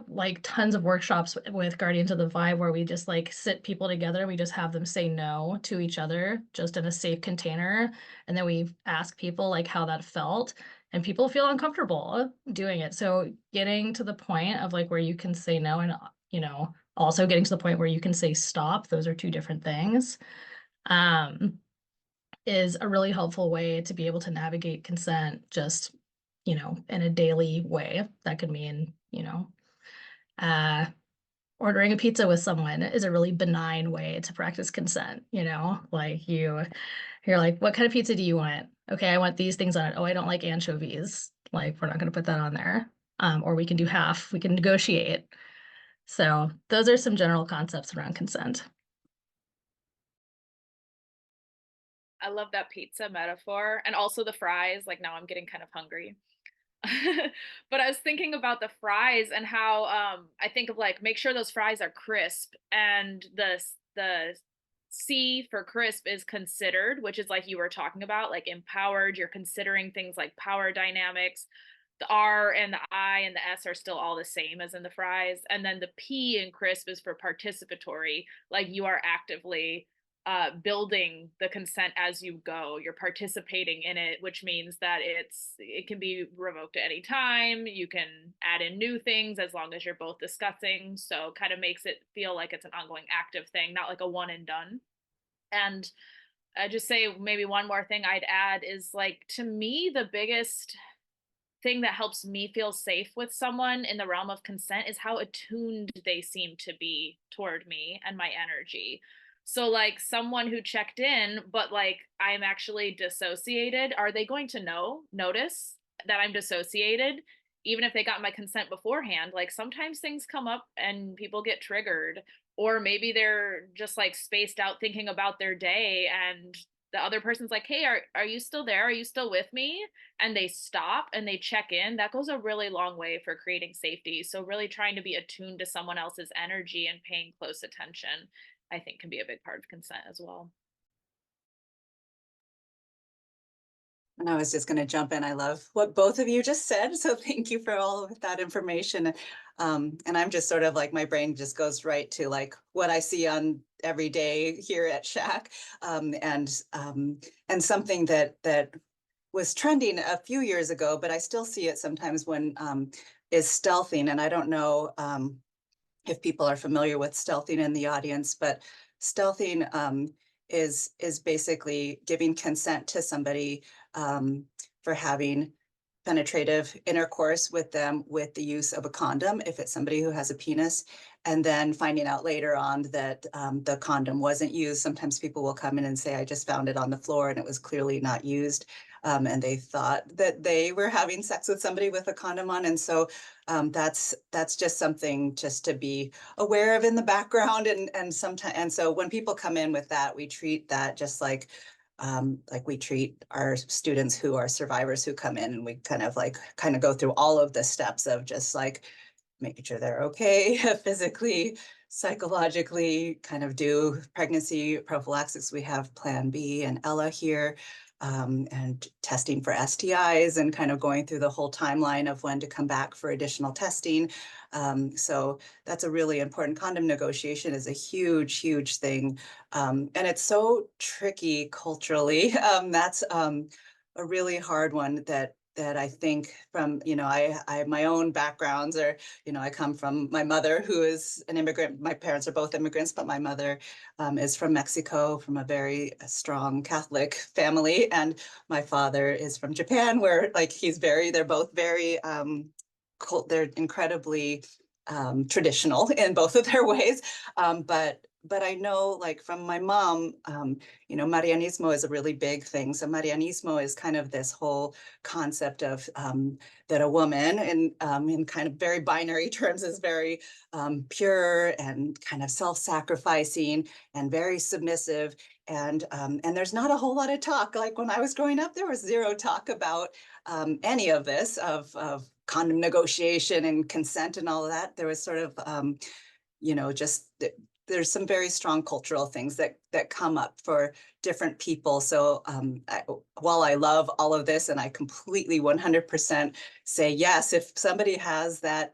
like tons of workshops with Guardians of the Vibe where we just like sit people together and we just have them say no to each other just in a safe container. And then we ask people like how that felt, and people feel uncomfortable doing it. So getting to the point of like where you can say no, and also getting to the point where you can say stop, those are two different things. Is a really helpful way to be able to navigate consent just, in a daily way. That could mean, uh, ordering a pizza with someone is a really benign way to practice consent, like you're like, what kind of pizza do you want? Okay, I want these things on it. Oh, I don't like anchovies. Like, we're not going to put that on there. Or we can do half, we can negotiate. So those are some general concepts around consent. I love that pizza metaphor, and also the fries. Like, now I'm getting kind of hungry. But I was thinking about the fries and how I think of like, make sure those fries are crisp, and the C for crisp is considered, which is like you were talking about, like empowered. You're considering things like power dynamics. The R and the I and the S are still all the same as in the fries. And then the P in crisp is for participatory, like you are actively building the consent as you go. You're participating in it, which means that it can be revoked at any time. You can add in new things as long as you're both discussing. So kind of makes it feel like it's an ongoing active thing, not like a one and done. And I just say maybe one more thing I'd add is, like, to me, the biggest thing that helps me feel safe with someone in the realm of consent is how attuned they seem to be toward me and my energy. So like someone who checked in, but like I'm actually dissociated, are they going to notice that I'm dissociated? Even if they got my consent beforehand, like sometimes things come up and people get triggered, or maybe they're just like spaced out thinking about their day, and the other person's like, hey, are you still there? Are you still with me? And they stop and they check in. That goes a really long way for creating safety. So really trying to be attuned to someone else's energy and paying close attention, I think, can be a big part of consent as well. And I was just going to jump in. I love what both of you just said. So thank you for all of that information. And I'm just sort of like, my brain just goes right to like what I see on every day here at Shack. And something that was trending a few years ago, but I still see it sometimes when is stealthing. And I don't know if people are familiar with stealthing in the audience, but stealthing is basically giving consent to somebody for having penetrative intercourse with them with the use of a condom, if it's somebody who has a penis, and then finding out later on that the condom wasn't used. Sometimes people will come in and say, I just found it on the floor and it was clearly not used. And they thought that they were having sex with somebody with a condom on. And so that's just something just to be aware of in the background. And sometimes, and so when people come in with that, we treat that just like we treat our students who are survivors who come in, and we kind of go through all of the steps of just like making sure they're okay physically, psychologically, kind of do pregnancy prophylaxis. We have Plan B and Ella here. and testing for STIs and kind of going through the whole timeline of when to come back for additional testing. So that's a really important. Condom negotiation is a huge, huge thing. And it's so tricky culturally. That's a really hard one that I think from, I my own backgrounds are, I come from my mother who is an immigrant. My parents are both immigrants, but my mother is from Mexico, from a very strong Catholic family. And my father is from Japan, where like they're both very, they're incredibly traditional in both of their ways. But I know like from my mom, Marianismo is a really big thing. So Marianismo is kind of this whole concept of that a woman in kind of very binary terms is very pure and kind of self-sacrificing and very submissive. And there's not a whole lot of talk. Like when I was growing up, there was zero talk about any of this, of condom negotiation and consent and all of that. There was sort of, just there's some very strong cultural things that come up for different people. So while I love all of this and I completely 100% say yes, if somebody has that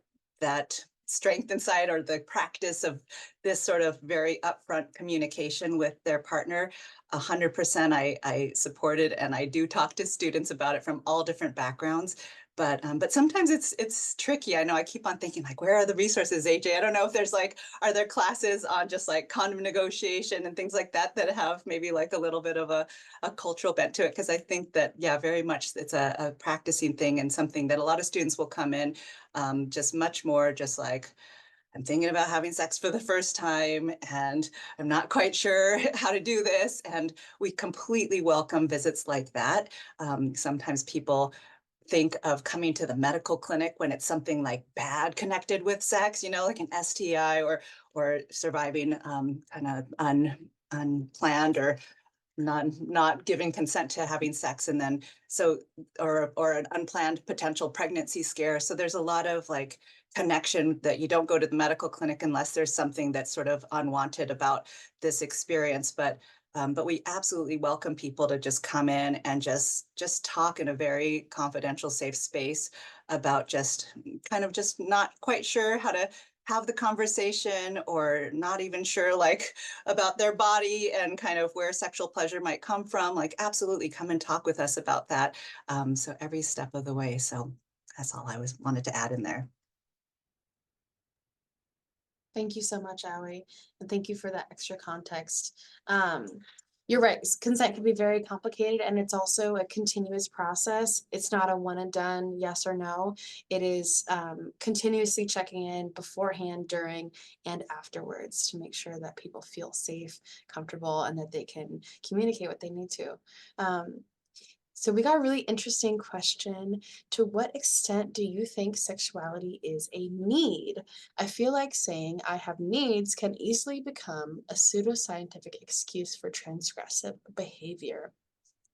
strength inside or the practice of this sort of very upfront communication with their partner, 100% I support it, and I do talk to students about it from all different backgrounds. But sometimes it's tricky. I know I keep on thinking like, where are the resources, AJ? I don't know if there's like, are there classes on just like condom negotiation and things like that have maybe like a little bit of a cultural bent to it? Because I think that, yeah, very much it's a practicing thing and something that a lot of students will come in just much more just like, I'm thinking about having sex for the first time and I'm not quite sure how to do this. And we completely welcome visits like that. Sometimes people think of coming to the medical clinic when it's something like bad connected with sex, like an STI or surviving an unplanned or not giving consent to having sex, and then or an unplanned potential pregnancy scare. So there's a lot of like connection that you don't go to the medical clinic unless there's something that's sort of unwanted about this experience. But we absolutely welcome people to just come in and just talk in a very confidential, safe space about just kind of just not quite sure how to have the conversation or not even sure like about their body and kind of where sexual pleasure might come from. Like absolutely come and talk with us about that. So every step of the way. So that's all I wanted to add in there. Thank you so much, Allie, and thank you for that extra context. You're right, consent can be very complicated, and it's also a continuous process. It's not a one and done yes or no. It is continuously checking in beforehand, during, and afterwards to make sure that people feel safe, comfortable, and that they can communicate what they need to. So we got a really interesting question. To what extent do you think sexuality is a need? I feel like saying I have needs can easily become a pseudoscientific excuse for transgressive behavior.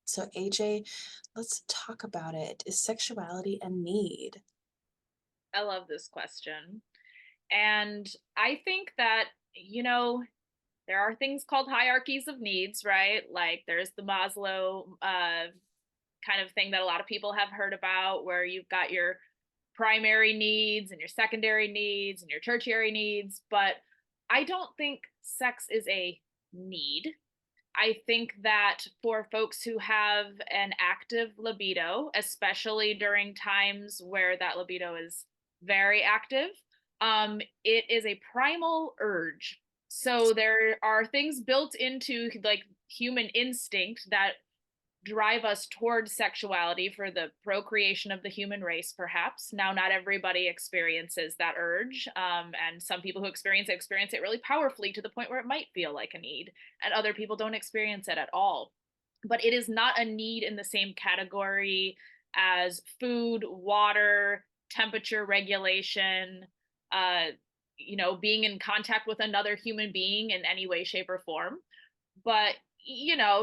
So AJ, let's talk about it. Is sexuality a need? I love this question. And I think that, there are things called hierarchies of needs, right? Like there's the Maslow kind of thing that a lot of people have heard about, where you've got your primary needs and your secondary needs and your tertiary needs. But I don't think sex is a need. I think that for folks who have an active libido, especially during times where that libido is very active, it is a primal urge. So there are things built into like human instinct that drive us towards sexuality for the procreation of the human race, perhaps. Now, not everybody experiences that urge. And some people who experience it really powerfully to the point where it might feel like a need, and other people don't experience it at all. But it is not a need in the same category as food, water, temperature regulation, being in contact with another human being in any way, shape, or form. But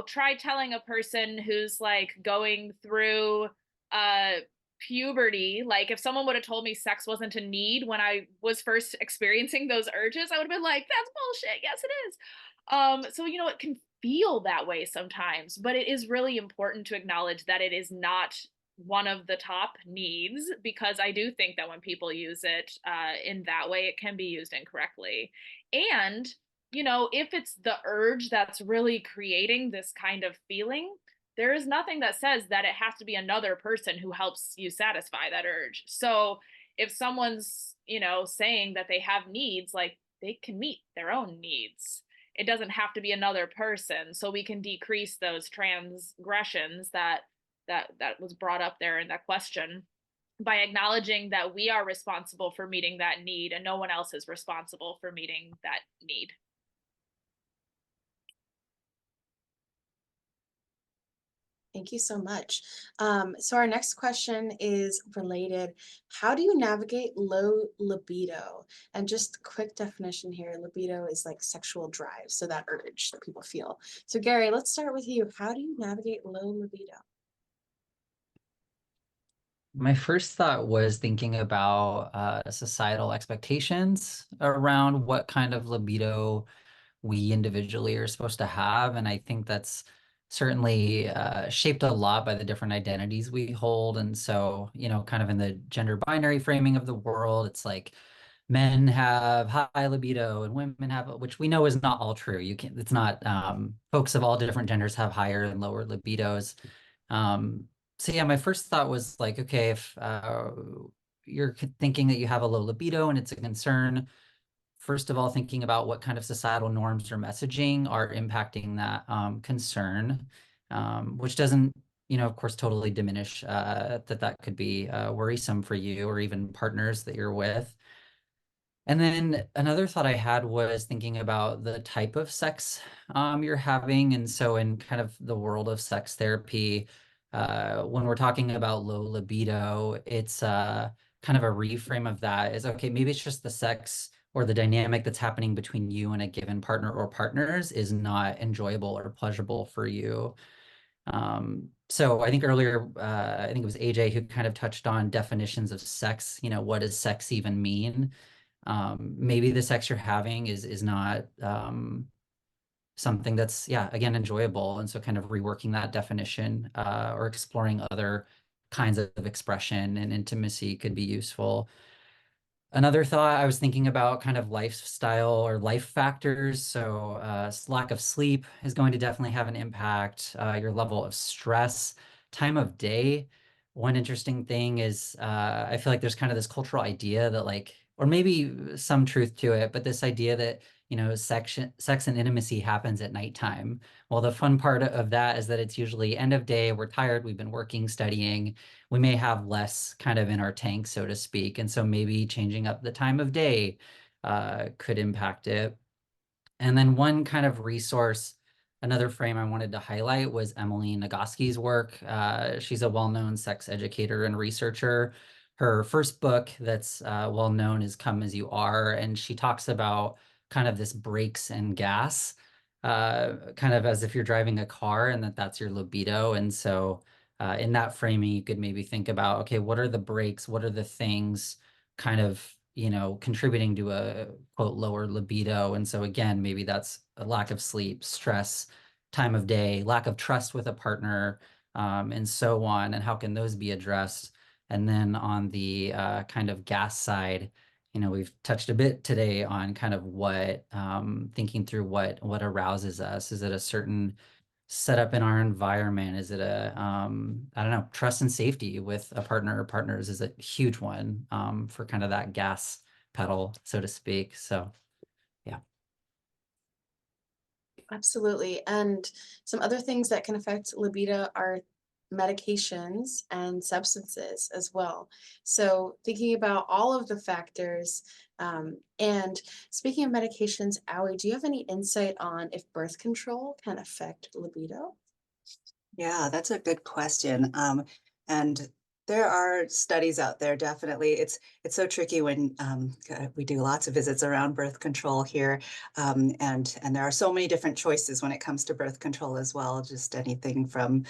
try telling a person who's like going through puberty, like if someone would have told me sex wasn't a need when I was first experiencing those urges, I would have been like, that's bullshit. Yes, it is. So it can feel that way sometimes, but it is really important to acknowledge that it is not one of the top needs, because I do think that when people use it in that way, it can be used incorrectly. And, you know, if it's the urge that's really creating this kind of feeling, there is nothing that says that it has to be another person who helps you satisfy that urge. So if someone's, you know, saying that they have needs, like, they can meet their own needs. It doesn't have to be another person, so we can decrease those transgressions that was brought up there in that question by acknowledging that we are responsible for meeting that need and no one else is responsible for meeting that need. Thank you so much. So our next question is related. How do you navigate low libido? And just quick definition here, libido is like sexual drive, so that urge that people feel. So Gary, let's start with you. How do you navigate low libido? My first thought was thinking about societal expectations around what kind of libido we individually are supposed to have. And I think that's certainly shaped a lot by the different identities we hold. And so, you know, kind of in the gender binary framing of the world, it's like men have high libido and women have, which we know is not all true. You can't, it's not, folks of all different genders have higher and lower libidos. Um, so yeah, my first thought was like, okay, if you're thinking that you have a low libido and it's a concern, first of all, thinking about what kind of societal norms or messaging are impacting that concern, which doesn't, you know, of course, totally diminish that could be worrisome for you or even partners that you're with. And then another thought I had was thinking about the type of sex you're having. And so in kind of the world of sex therapy, when we're talking about low libido, it's kind of a reframe of that is, okay, maybe it's just the sex or the dynamic that's happening between you and a given partner or partners is not enjoyable or pleasurable for you. So I think earlier, I think it was AJ who kind of touched on definitions of sex. You know, what does sex even mean? Maybe the sex you're having is not something that's, yeah, again, enjoyable. And so kind of reworking that definition or exploring other kinds of expression and intimacy could be useful. Another thought I was thinking about kind of lifestyle or life factors. So lack of sleep is going to definitely have an impact. Your level of stress, time of day. One interesting thing is I feel like there's kind of this cultural idea that like, or maybe some truth to it, but this idea that, you know, sex and intimacy happens at nighttime. Well, the fun part of that is that it's usually end of day, we're tired, we've been working, studying, we may have less kind of in our tank, so to speak. And so maybe changing up the time of day could impact it. And then one kind of resource, another frame I wanted to highlight was Emily Nagoski's work. She's a well-known sex educator and researcher. Her first book that's well-known is Come As You Are, and she talks about kind of this brakes and gas, kind of as if you're driving a car and that's your libido. And so in that framing, you could maybe think about, okay, what are the brakes? What are the things kind of, you know, contributing to a quote lower libido? And so again, maybe that's a lack of sleep, stress, time of day, lack of trust with a partner, and so on. And how can those be addressed? And then on the kind of gas side, you know, we've touched a bit today on kind of what thinking through what arouses us. Is it a certain setup in our environment? Is it a I don't know, trust and safety with a partner or partners is a huge one for kind of that gas pedal, so to speak. So yeah. Absolutely. And some other things that can affect libido are medications and substances as well. So thinking about all of the factors, and speaking of medications, Aoi, do you have any insight on if birth control can affect libido? Yeah, that's a good question. And there are studies out there, definitely. It's so tricky when we do lots of visits around birth control here, and there are so many different choices when it comes to birth control as well. Just anything from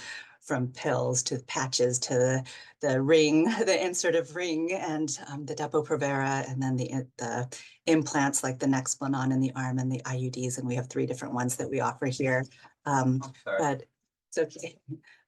pills to patches to the ring, the insertive ring, and the Depo-Provera, and then the implants like the Nexplanon in the arm and the IUDs, and we have 3 different ones that we offer here. But it's okay.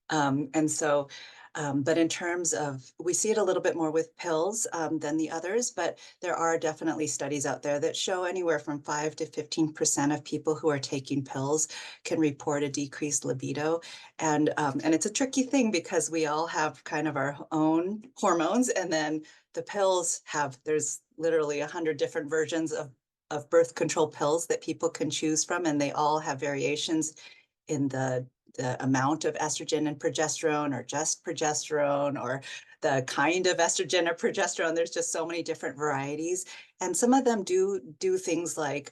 And so, but in terms of, we see it a little bit more with pills than the others, but there are definitely studies out there that show anywhere from 5 to 15% of people who are taking pills can report a decreased libido. And it's a tricky thing because we all have kind of our own hormones, and then the pills have, there's literally 100 different versions of birth control pills that people can choose from, and they all have variations in the amount of estrogen and progesterone, or just progesterone, or the kind of estrogen or progesterone. There's just so many different varieties. And some of them do things like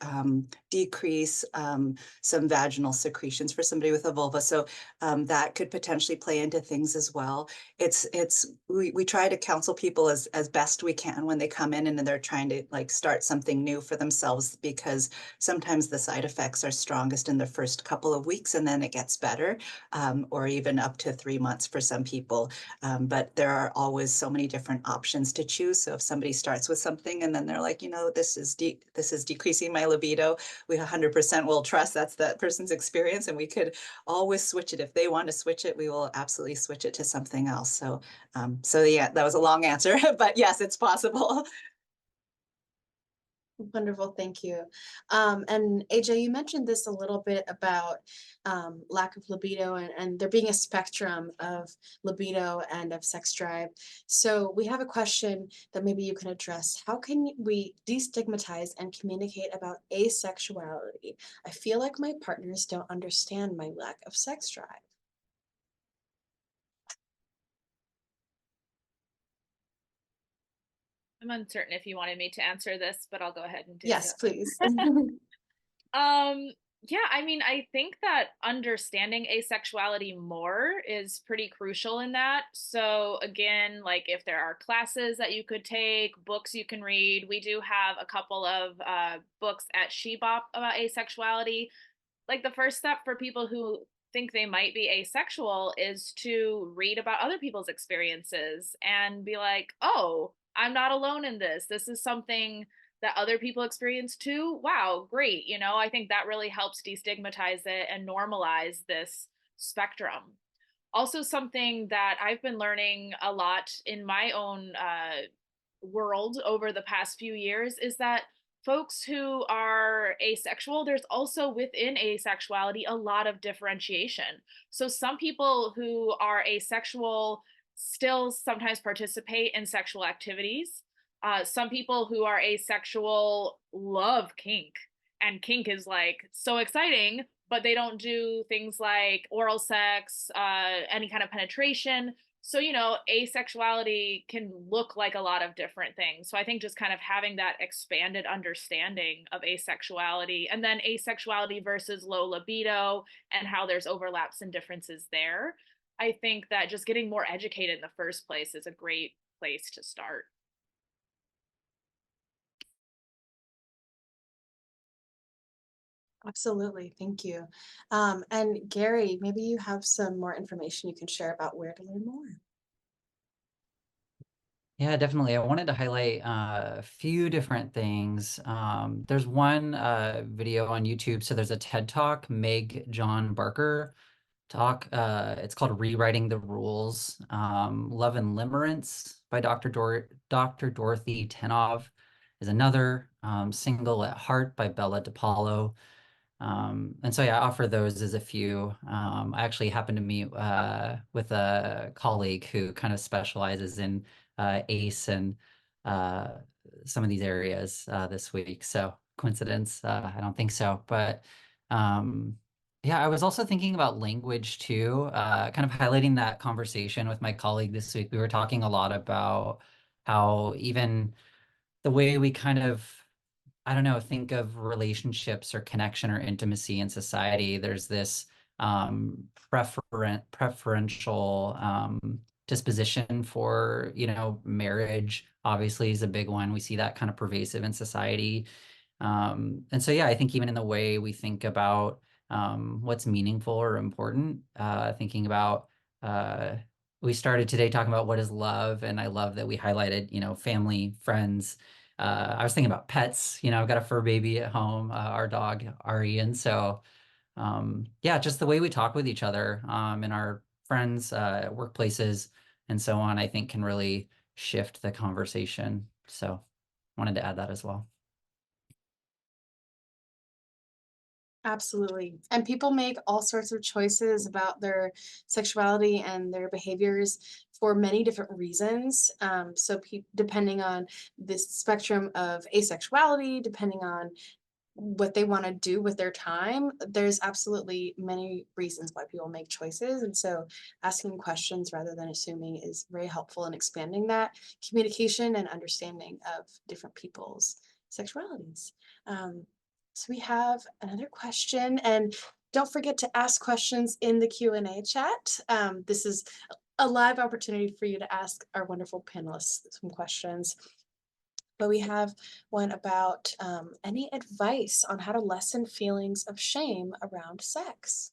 decrease some vaginal secretions for somebody with a vulva. So that could potentially play into things as well. We try to counsel people as best we can when they come in and they're trying to like start something new for themselves, because sometimes the side effects are strongest in the first couple of weeks, and then it gets better, or even up to 3 months for some people. But there are always so many different options to choose. So if somebody starts with something and then they're like, this is decreasing my libido, we 100% will trust that's that person's experience, and we could always switch it. If they want to switch it, we will absolutely switch it to something else. So, so yeah, that was a long answer, but yes, it's possible. Wonderful, thank you. And AJ, you mentioned this a little bit about lack of libido and there being a spectrum of libido and of sex drive. So we have a question that maybe you can address. How can we destigmatize and communicate about asexuality? I feel like my partners don't understand my lack of sex drive. I'm uncertain if you wanted me to answer this, but I'll go ahead and do Yes, so. please. Yeah, I mean, I think that understanding asexuality more is pretty crucial in that. So again, like if there are classes that you could take, books you can read, we do have a couple of books at Shebop about asexuality. Like the first step for people who think they might be asexual is to read about other people's experiences and be like, oh, I'm not alone in this. This is something that other people experience too. Wow, great. I think that really helps destigmatize it and normalize this spectrum. Also, something that I've been learning a lot in my own world over the past few years is that folks who are asexual, there's also within asexuality a lot of differentiation. So some people who are asexual still sometimes participate in sexual activities. Some people who are asexual love kink, and kink is like so exciting, but they don't do things like oral sex, any kind of penetration. So, asexuality can look like a lot of different things. So I think just kind of having that expanded understanding of asexuality, and then asexuality versus low libido and how there's overlaps and differences there. I think that just getting more educated in the first place is a great place to start. Absolutely, thank you. And Gary, maybe you have some more information you can share about where to learn more. Yeah, definitely. I wanted to highlight a few different things. There's one video on YouTube. So there's a TED Talk, Meg John Barker talk. It's called Rewriting the Rules. Love and Limerence by Dr. Dorothy Tenov is another. Single at Heart by Bella DePaulo. And so yeah, I offer those as a few. I actually happened to meet with a colleague who kind of specializes in ACE and uh, some of these areas this week. So coincidence? I don't think so. But yeah, I was also thinking about language too, kind of highlighting that conversation with my colleague this week. We were talking a lot about how even the way we kind of, I don't know, think of relationships or connection or intimacy in society. There's this preferential disposition for, marriage obviously is a big one. We see that kind of pervasive in society. And so, yeah, I think even in the way we think about what's meaningful or important, thinking about, we started today talking about what is love, and I love that we highlighted, family, friends. I was thinking about pets. I've got a fur baby at home, our dog Ari, and so yeah, just the way we talk with each other in our friends, workplaces, and so on, I think can really shift the conversation. So wanted to add that as well. Absolutely. And people make all sorts of choices about their sexuality and their behaviors for many different reasons. So depending on this spectrum of asexuality, depending on what they want to do with their time, there's absolutely many reasons why people make choices. And so asking questions rather than assuming is very helpful in expanding that communication and understanding of different people's sexualities. So we have another question, and don't forget to ask questions in the Q&A chat. This is a live opportunity for you to ask our wonderful panelists some questions. But we have one about any advice on how to lessen feelings of shame around sex.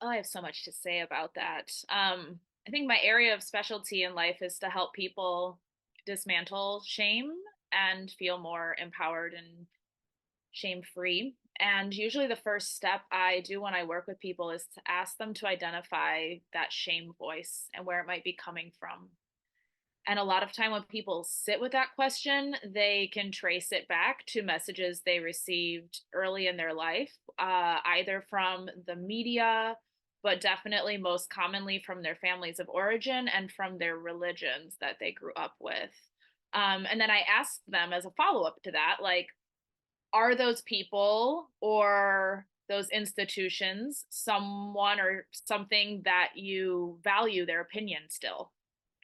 Oh, I have so much to say about that. I think my area of specialty in life is to help people dismantle shame and feel more empowered and shame free. And usually, the first step I do when I work with people is to ask them to identify that shame voice and where it might be coming from. And a lot of time when people sit with that question, they can trace it back to messages they received early in their life, either from the media, but definitely most commonly from their families of origin and from their religions that they grew up with. And then I ask them as a follow up to that, like, are those people or those institutions someone or something that you value their opinion still?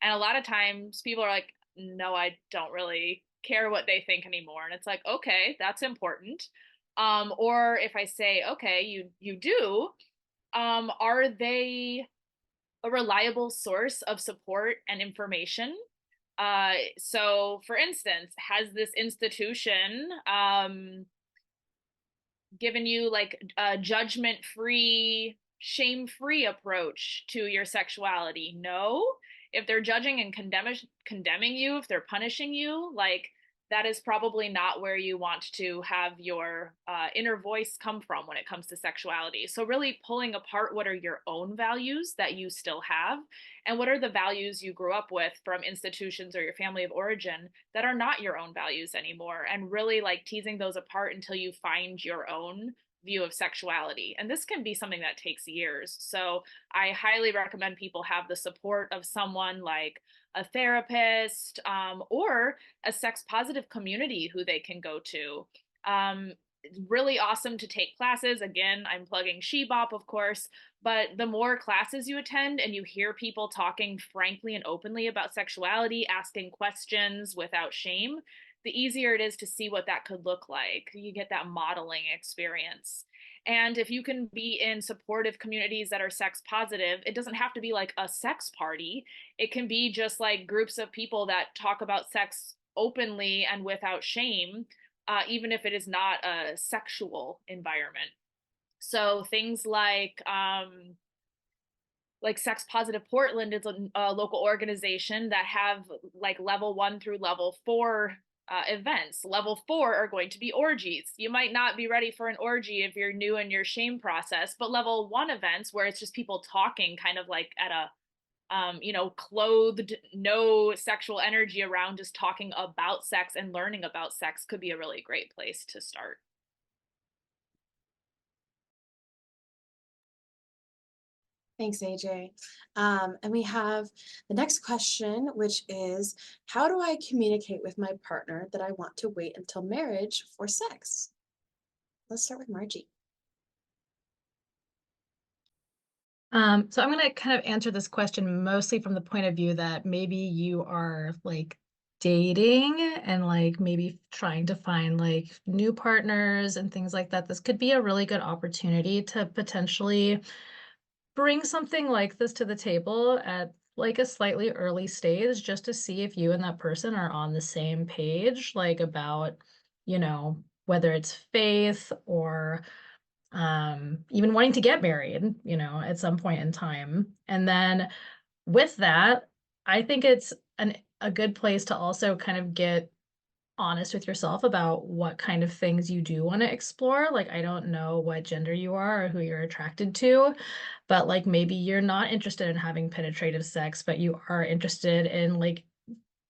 And a lot of times people are like, no, I don't really care what they think anymore. And it's like, okay, that's important. Or if I say, okay, you do, are they a reliable source of support and information? So for instance, has this institution given you like a judgment free, shame free approach to your sexuality? No. If they're judging and condemning you, if they're punishing you, like that is probably not where you want to have your inner voice come from when it comes to sexuality. So, really pulling apart what are your own values that you still have, and what are the values you grew up with from institutions or your family of origin that are not your own values anymore, and really like teasing those apart until you find your own view of sexuality. And this can be something that takes years. So, I highly recommend people have the support of someone like a therapist or a sex positive community who they can go to. It's really awesome to take classes. Again, I'm plugging Shebop, of course, but the more classes you attend and you hear people talking frankly and openly about sexuality, asking questions without shame, the easier it is to see what that could look like. You get that modeling experience. And if you can be in supportive communities that are sex positive, it doesn't have to be like a sex party. It can be just like groups of people that talk about sex openly and without shame, even if it is not a sexual environment. So things like Sex Positive Portland is a local organization that have like level 1 through level 4 events. Level 4 are going to be orgies. You might not be ready for an orgy if you're new in your shame process, but level 1 events where it's just people talking kind of like at a clothed, no sexual energy around, just talking about sex and learning about sex could be a really great place to start. Thanks, AJ. And we have the next question, which is, how do I communicate with my partner that I want to wait until marriage for sex? Let's start with Margie. So I'm going to kind of answer this question mostly from the point of view that maybe you are like dating and like maybe trying to find like new partners and things like that. This could be a really good opportunity to potentially bring something like this to the table at like a slightly early stage, just to see if you and that person are on the same page, like about, whether it's faith or even wanting to get married, at some point in time. And then with that, I think it's a good place to also kind of get honest with yourself about what kind of things you do want to explore. Like, I don't know what gender you are or who you're attracted to, but like maybe you're not interested in having penetrative sex, but you are interested in like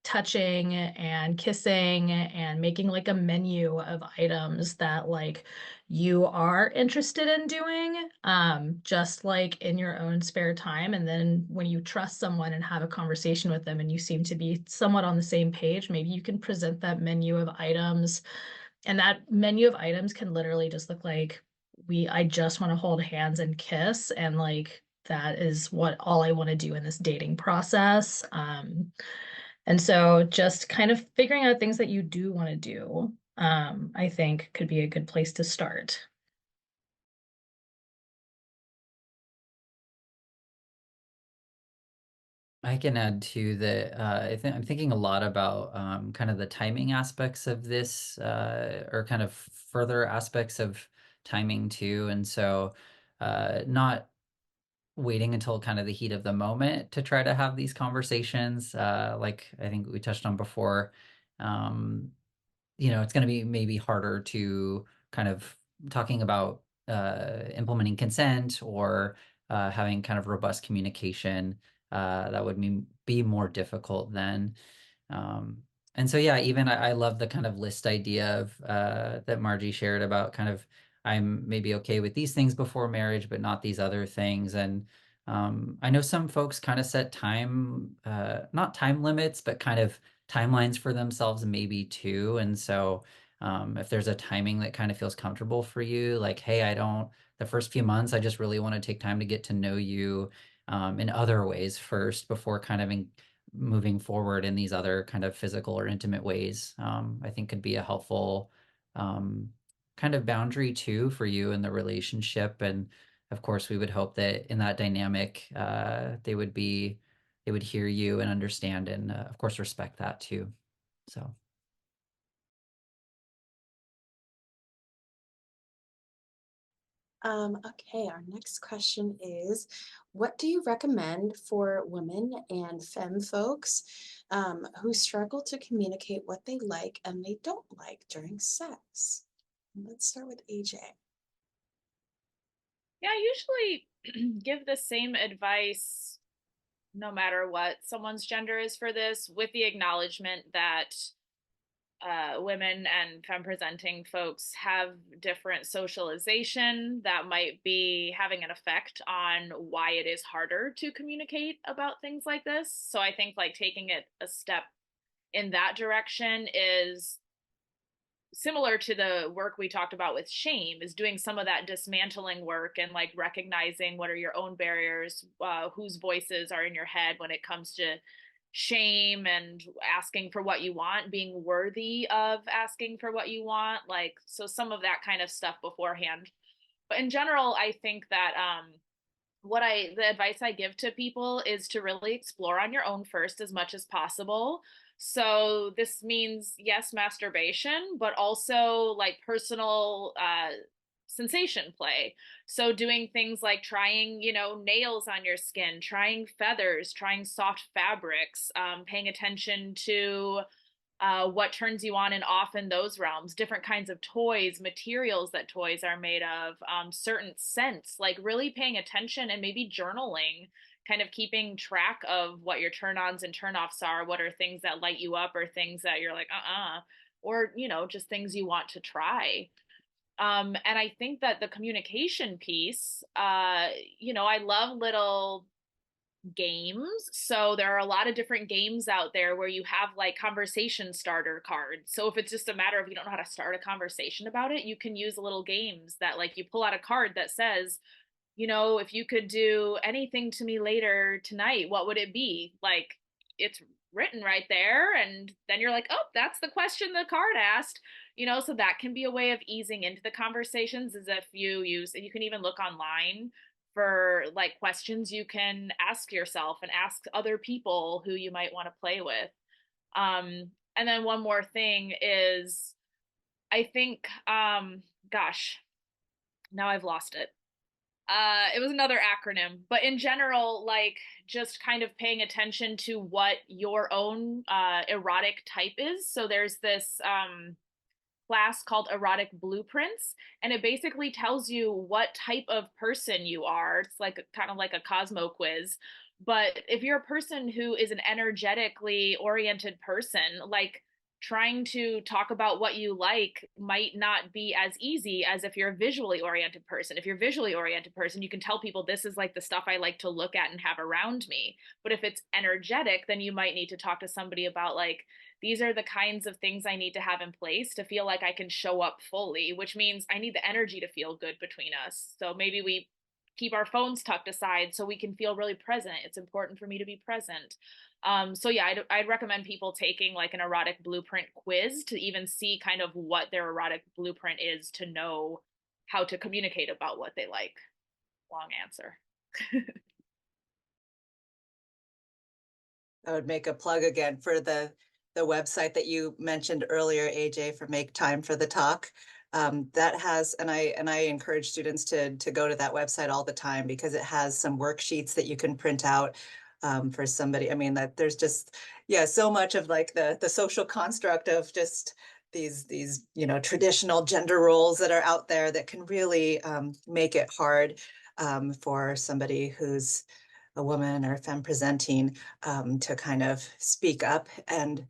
touching and kissing and making like a menu of items that like you are interested in doing, just like in your own spare time. And then when you trust someone and have a conversation with them and you seem to be somewhat on the same page, maybe you can present that menu of items. And that menu of items can literally just look like, I just want to hold hands and kiss, and like that is what all I want to do in this dating process. And so just kind of figuring out things that you do want to do, I think could be a good place to start. I can add to that. I'm thinking a lot about kind of the timing aspects of this, or kind of further aspects of timing too. And so, not waiting until kind of the heat of the moment to try to have these conversations. Like I think we touched on before, um, it's going to be maybe harder to kind of talking about implementing consent or having kind of robust communication. That would be more difficult then. Um, and so, yeah, even I love the kind of list idea of that Margie shared about kind of I'm maybe okay with these things before marriage, but not these other things. And I know some folks kind of set not time limits, but kind of timelines for themselves maybe too. And so if there's a timing that kind of feels comfortable for you, like, hey, the first few months, I just really want to take time to get to know you in other ways first before kind of moving forward in these other kind of physical or intimate ways, I think could be a helpful um, kind of boundary too for you in the relationship. And of course, we would hope that in that dynamic, they would hear you and understand and of course respect that too. So. Okay, our next question is, what do you recommend for women and femme folks who struggle to communicate what they like and they don't like during sex? Let's start with AJ. Yeah, I usually give the same advice no matter what someone's gender is for this, with the acknowledgement that women and femme presenting folks have different socialization that might be having an effect on why it is harder to communicate about things like this. So I think like taking it a step in that direction is similar to the work we talked about with shame, is doing some of that dismantling work and like recognizing what are your own barriers, whose voices are in your head when it comes to shame and asking for what you want, being worthy of asking for what you want, like, so some of that kind of stuff beforehand. But in general, I think that the advice I give to people is to really explore on your own first as much as possible. So this means, yes, masturbation, but also like personal sensation play. So doing things like trying, nails on your skin, trying feathers, trying soft fabrics, paying attention to what turns you on and off in those realms, different kinds of toys, materials that toys are made of, certain scents, like really paying attention and maybe journaling, kind of keeping track of what your turn ons and turn offs are, what are things that light you up or things that you're like, or, just things you want to try. And I think that the communication piece, I love little games. So there are a lot of different games out there where you have like conversation starter cards. So if it's just a matter of you don't know how to start a conversation about it, you can use little games that like you pull out a card that says, if you could do anything to me later tonight, what would it be? Like it's written right there. And then you're like, oh, that's the question the card asked. So that can be a way of easing into the conversations, is if you can even look online for like questions you can ask yourself and ask other people who you might want to play with. And then one more thing is, I think, gosh, now I've lost it. It was another acronym, but in general, like just kind of paying attention to what your own erotic type is. So there's this class called Erotic Blueprints, and it basically tells you what type of person you are. It's like kind of like a Cosmo quiz. But if you're a person who is an energetically oriented person, like trying to talk about what you like might not be as easy as if you're a visually oriented person. If you're a visually oriented person, you can tell people this is like the stuff I like to look at and have around me. But if it's energetic, then you might need to talk to somebody about like, these are the kinds of things I need to have in place to feel like I can show up fully, which means I need the energy to feel good between us. So maybe we keep our phones tucked aside so we can feel really present. It's important for me to be present. So yeah, I'd recommend people taking like an erotic blueprint quiz to even see kind of what their erotic blueprint is to know how to communicate about what they like. Long answer. I would make a plug again for the website that you mentioned earlier, AJ, for Make Time for the Talk. That has, and I encourage students to go to that website all the time because it has some worksheets that you can print out for somebody. I mean, that there's just, yeah, so much of like the social construct of just these traditional gender roles that are out there that can really make it hard for somebody who's a woman or femme presenting to kind of speak up. And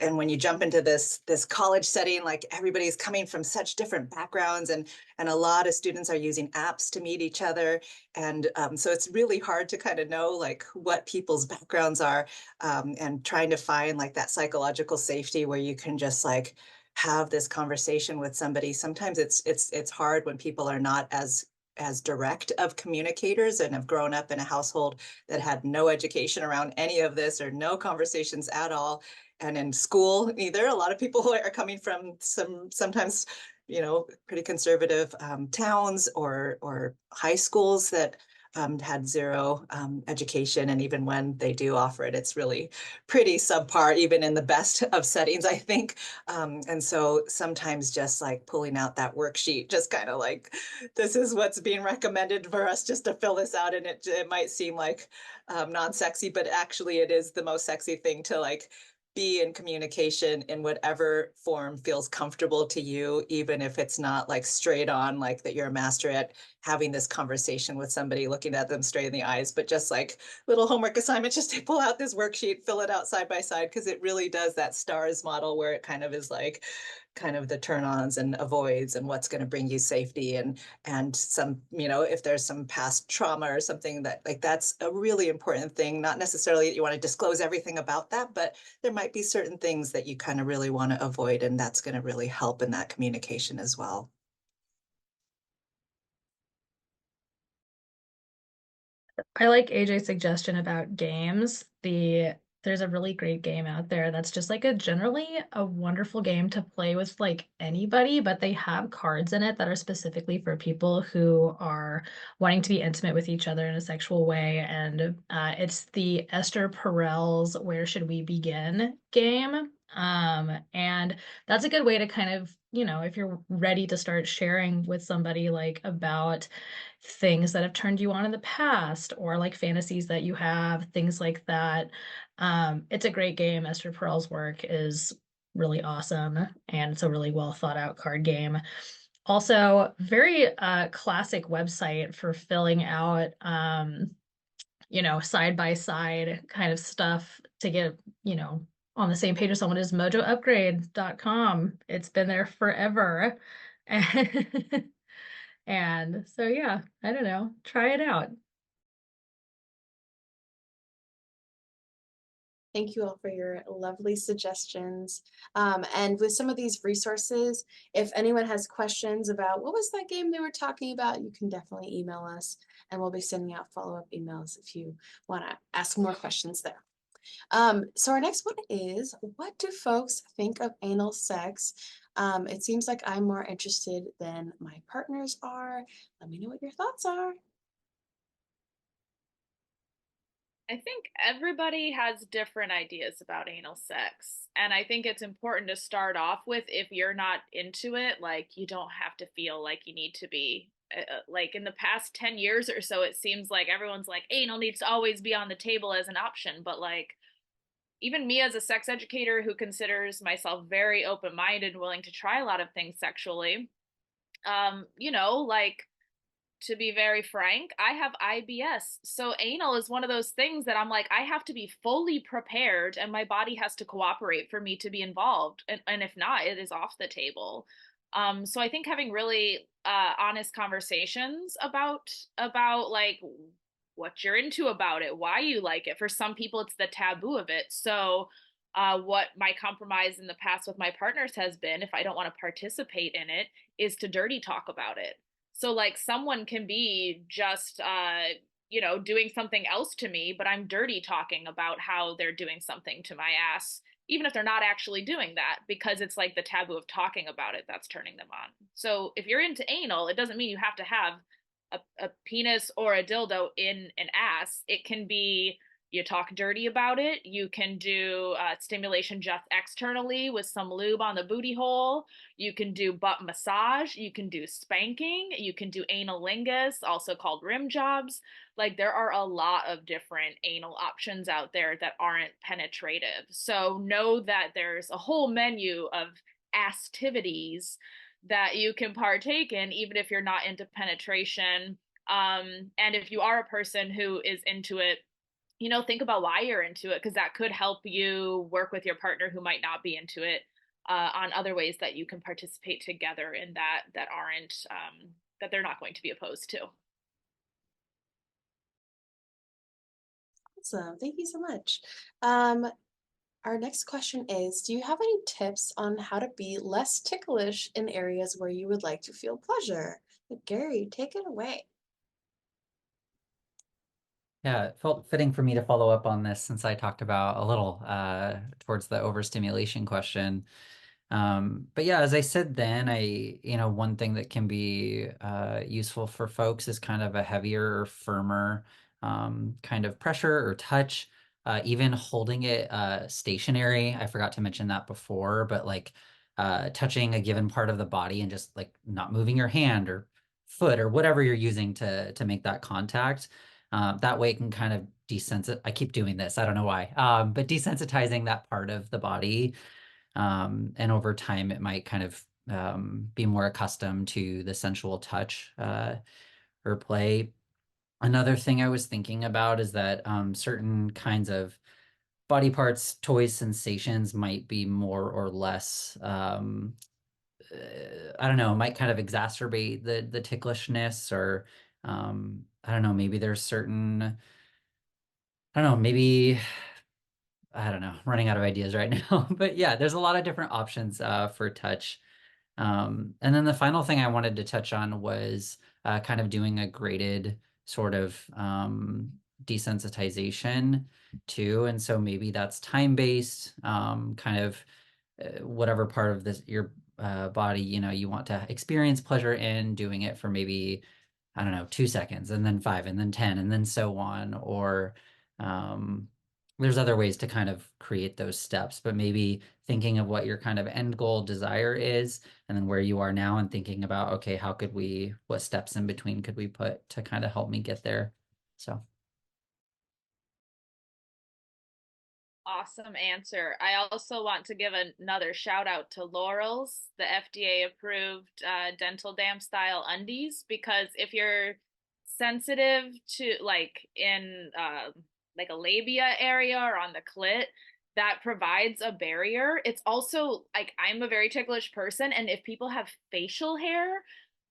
when you jump into this college setting, like everybody's coming from such different backgrounds, and a lot of students are using apps to meet each other, and so it's really hard to kind of know like what people's backgrounds are, and trying to find like that psychological safety where you can just like have this conversation with somebody. Sometimes it's hard when people are not as direct of communicators and have grown up in a household that had no education around any of this or no conversations at all. And in school, either a lot of people are coming from sometimes, pretty conservative towns or high schools that had zero education. And even when they do offer it, it's really pretty subpar, even in the best of settings, I think. And so sometimes just like pulling out that worksheet, just kind of like, this is what's being recommended for us just to fill this out. And it might seem like non-sexy, but actually it is the most sexy thing to like be in communication in whatever form feels comfortable to you, even if it's not like straight on, like that you're a master at having this conversation with somebody, looking at them straight in the eyes, but just like little homework assignment, just to pull out this worksheet, fill it out side by side, because it really does that STARS model where it kind of is like kind of the turn-ons and avoids and what's going to bring you safety, and some, if there's some past trauma or something, that like that's a really important thing. Not necessarily that you want to disclose everything about that, but there might be certain things that you kind of really want to avoid, and that's going to really help in that communication as well. I like AJ's suggestion about games. There's a really great game out there that's just like generally a wonderful game to play with like anybody, but they have cards in it that are specifically for people who are wanting to be intimate with each other in a sexual way. And it's the Esther Perel's Where Should We Begin game. And that's a good way to kind of, if you're ready to start sharing with somebody like about things that have turned you on in the past or like fantasies that you have, things like that. It's a great game. Esther Perel's work is really awesome, and it's a really well thought out card game. Also, very classic website for filling out side by side kind of stuff to get, on the same page as someone is mojoupgrade.com. It's been there forever. And so, yeah, I don't know, try it out. Thank you all for your lovely suggestions. And with some of these resources, if anyone has questions about what was that game they were talking about, you can definitely email us, and we'll be sending out follow-up emails if you want to ask more questions there. So our next one is, what do folks think of anal sex? It seems like I'm more interested than my partners are. Let me know what your thoughts are. I think everybody has different ideas about anal sex. And I think it's important to start off with, if you're not into it, like you don't have to feel like you need to be like in the past 10 years or so, it seems like everyone's like anal needs to always be on the table as an option. But like, even me as a sex educator who considers myself very open-minded and willing to try a lot of things sexually, like, to be very frank, I have IBS. So anal is one of those things that I'm like, I have to be fully prepared and my body has to cooperate for me to be involved. And if not, it is off the table. So I think having really honest conversations about like what you're into about it, why you like it. For some people, it's the taboo of it. So what my compromise in the past with my partners has been, if I don't want to participate in it, is to dirty talk about it. So like someone can be just doing something else to me, but I'm dirty talking about how they're doing something to my ass, even if they're not actually doing that, because it's like the taboo of talking about it that's turning them on. So if you're into anal, it doesn't mean you have to have a penis or a dildo in an ass. It can be you talk dirty about it. You can do stimulation just externally with some lube on the booty hole. You can do butt massage. You can do spanking. You can do analingus, also called rim jobs. Like there are a lot of different anal options out there that aren't penetrative. So know that there's a whole menu of activities that you can partake in, even if you're not into penetration. And if you are a person who is into it, think about why you're into it, because that could help you work with your partner who might not be into it on other ways that you can participate together in that aren't that they're not going to be opposed to. Awesome. Thank you so much. Our next question is, do you have any tips on how to be less ticklish in areas where you would like to feel pleasure? Gary, take it away. Yeah, it felt fitting for me to follow up on this since I talked about a little towards the overstimulation question. But yeah, as I said then, one thing that can be useful for folks is kind of a heavier, firmer kind of pressure or touch, even holding it stationary. I forgot to mention that before, but like touching a given part of the body and just like not moving your hand or foot or whatever you're using to make that contact. That way it can kind of desensitize. I keep doing this. I don't know why. But desensitizing that part of the body. And over time, it might kind of be more accustomed to the sensual touch or play. Another thing I was thinking about is that certain kinds of body parts, toys, sensations might be more or less, I don't know, might kind of exacerbate the ticklishness or I don't know, maybe there's certain, I don't know, maybe I don't know, I'm running out of ideas right now. But yeah, there's a lot of different options for touch. And then the final thing I wanted to touch on was kind of doing a graded sort of desensitization too. And so maybe that's time-based, kind of whatever part of this your body, you want to experience pleasure in, doing it for maybe, I don't know, 2 seconds and then 5 and then 10 and then so on. Or um, there's other ways to kind of create those steps, but maybe thinking of what your kind of end goal desire is and then where you are now and thinking about, okay, what steps in between could we put to kind of help me get there? So. Awesome answer. I also want to give another shout out to Laurel's, the FDA approved dental dam style undies, because if you're sensitive to like in like a labia area or on the clit, that provides a barrier. It's also like I'm a very ticklish person, and if people have facial hair,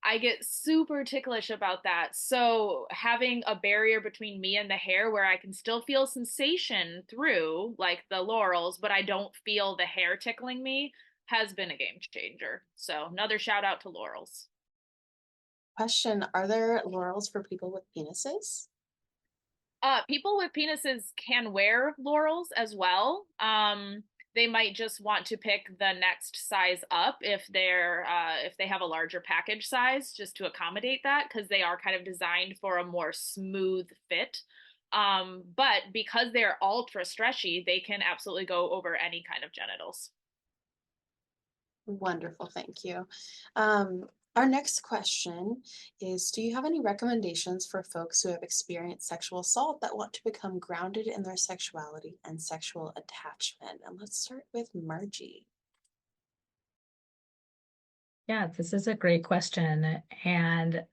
I get super ticklish about that. So having a barrier between me and the hair where I can still feel sensation through like the Laurels, but I don't feel the hair tickling me has been a game changer. So another shout out to Laurels. Question, are there Laurels for people with penises? People with penises can wear Laurels as well. They might just want to pick the next size up if they have a larger package size, just to accommodate that, because they are kind of designed for a more smooth fit. But because they're ultra stretchy, they can absolutely go over any kind of genitals. Wonderful, thank you. Our next question is, do you have any recommendations for folks who have experienced sexual assault that want to become grounded in their sexuality and sexual attachment? And let's start with Margie. Yeah, this is a great question. And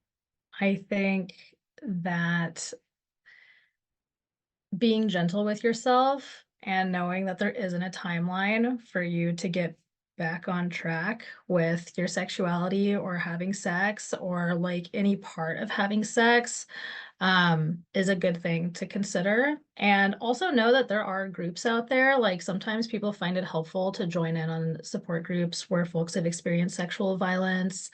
I think that being gentle with yourself and knowing that there isn't a timeline for you to get back on track with your sexuality or having sex or like any part of having sex is a good thing to consider. And also know that there are groups out there. Like sometimes people find it helpful to join in on support groups where folks have experienced sexual violence.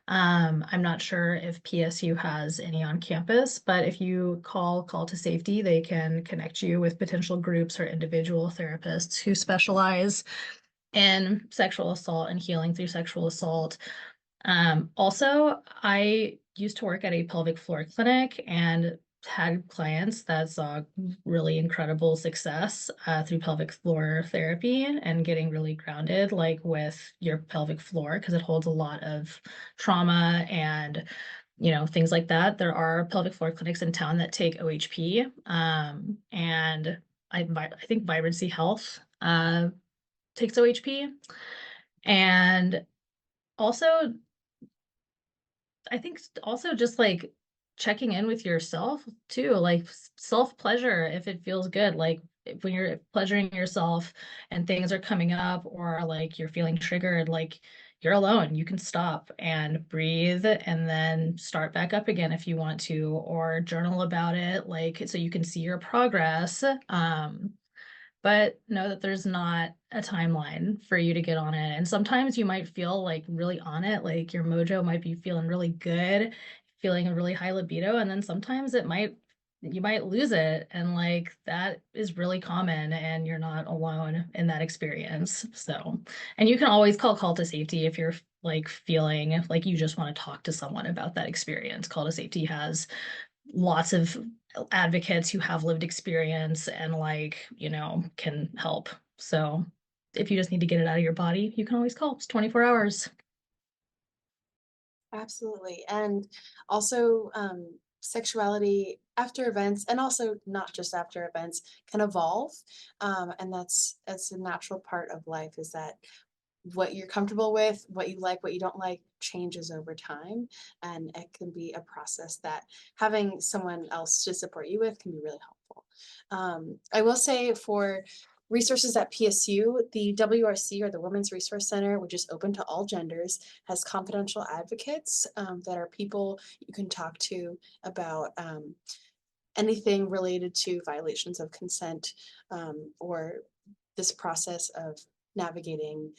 I'm not sure if PSU has any on campus, but if you call to safety, they can connect you with potential groups or individual therapists who specialize in sexual assault and healing through sexual assault. Also, I used to work at a pelvic floor clinic and had clients that saw really incredible success through pelvic floor therapy and getting really grounded, like with your pelvic floor, because it holds a lot of trauma and things like that. There are pelvic floor clinics in town that take OHP, and I think Vibrancy Health takes OHP, and also I think also just like checking in with yourself too, like self-pleasure if it feels good. Like when you're pleasuring yourself and things are coming up or like you're feeling triggered, like you're alone. You can stop and breathe and then start back up again if you want to, or journal about it, like so you can see your progress. But know that there's not a timeline for you to get on it. And sometimes you might feel like really on it, like your mojo might be feeling really good, feeling a really high libido. And then sometimes you might lose it. And like that is really common and you're not alone in that experience. So, and you can always call to safety if you're like feeling like you just want to talk to someone about that experience. Call to safety has lots of advocates who have lived experience and can help. So if you just need to get it out of your body, you can always call. It's 24 hours. Absolutely. And also, sexuality after events, and also not just after events, can evolve. And that's a natural part of life, is that what you're comfortable with, what you like, what you don't like, changes over time. And it can be a process that having someone else to support you with can be really helpful. I will say, for resources at PSU, the WRC, or the Women's Resource Center, which is open to all genders, has confidential advocates that are people you can talk to about anything related to violations of consent, or this process of navigating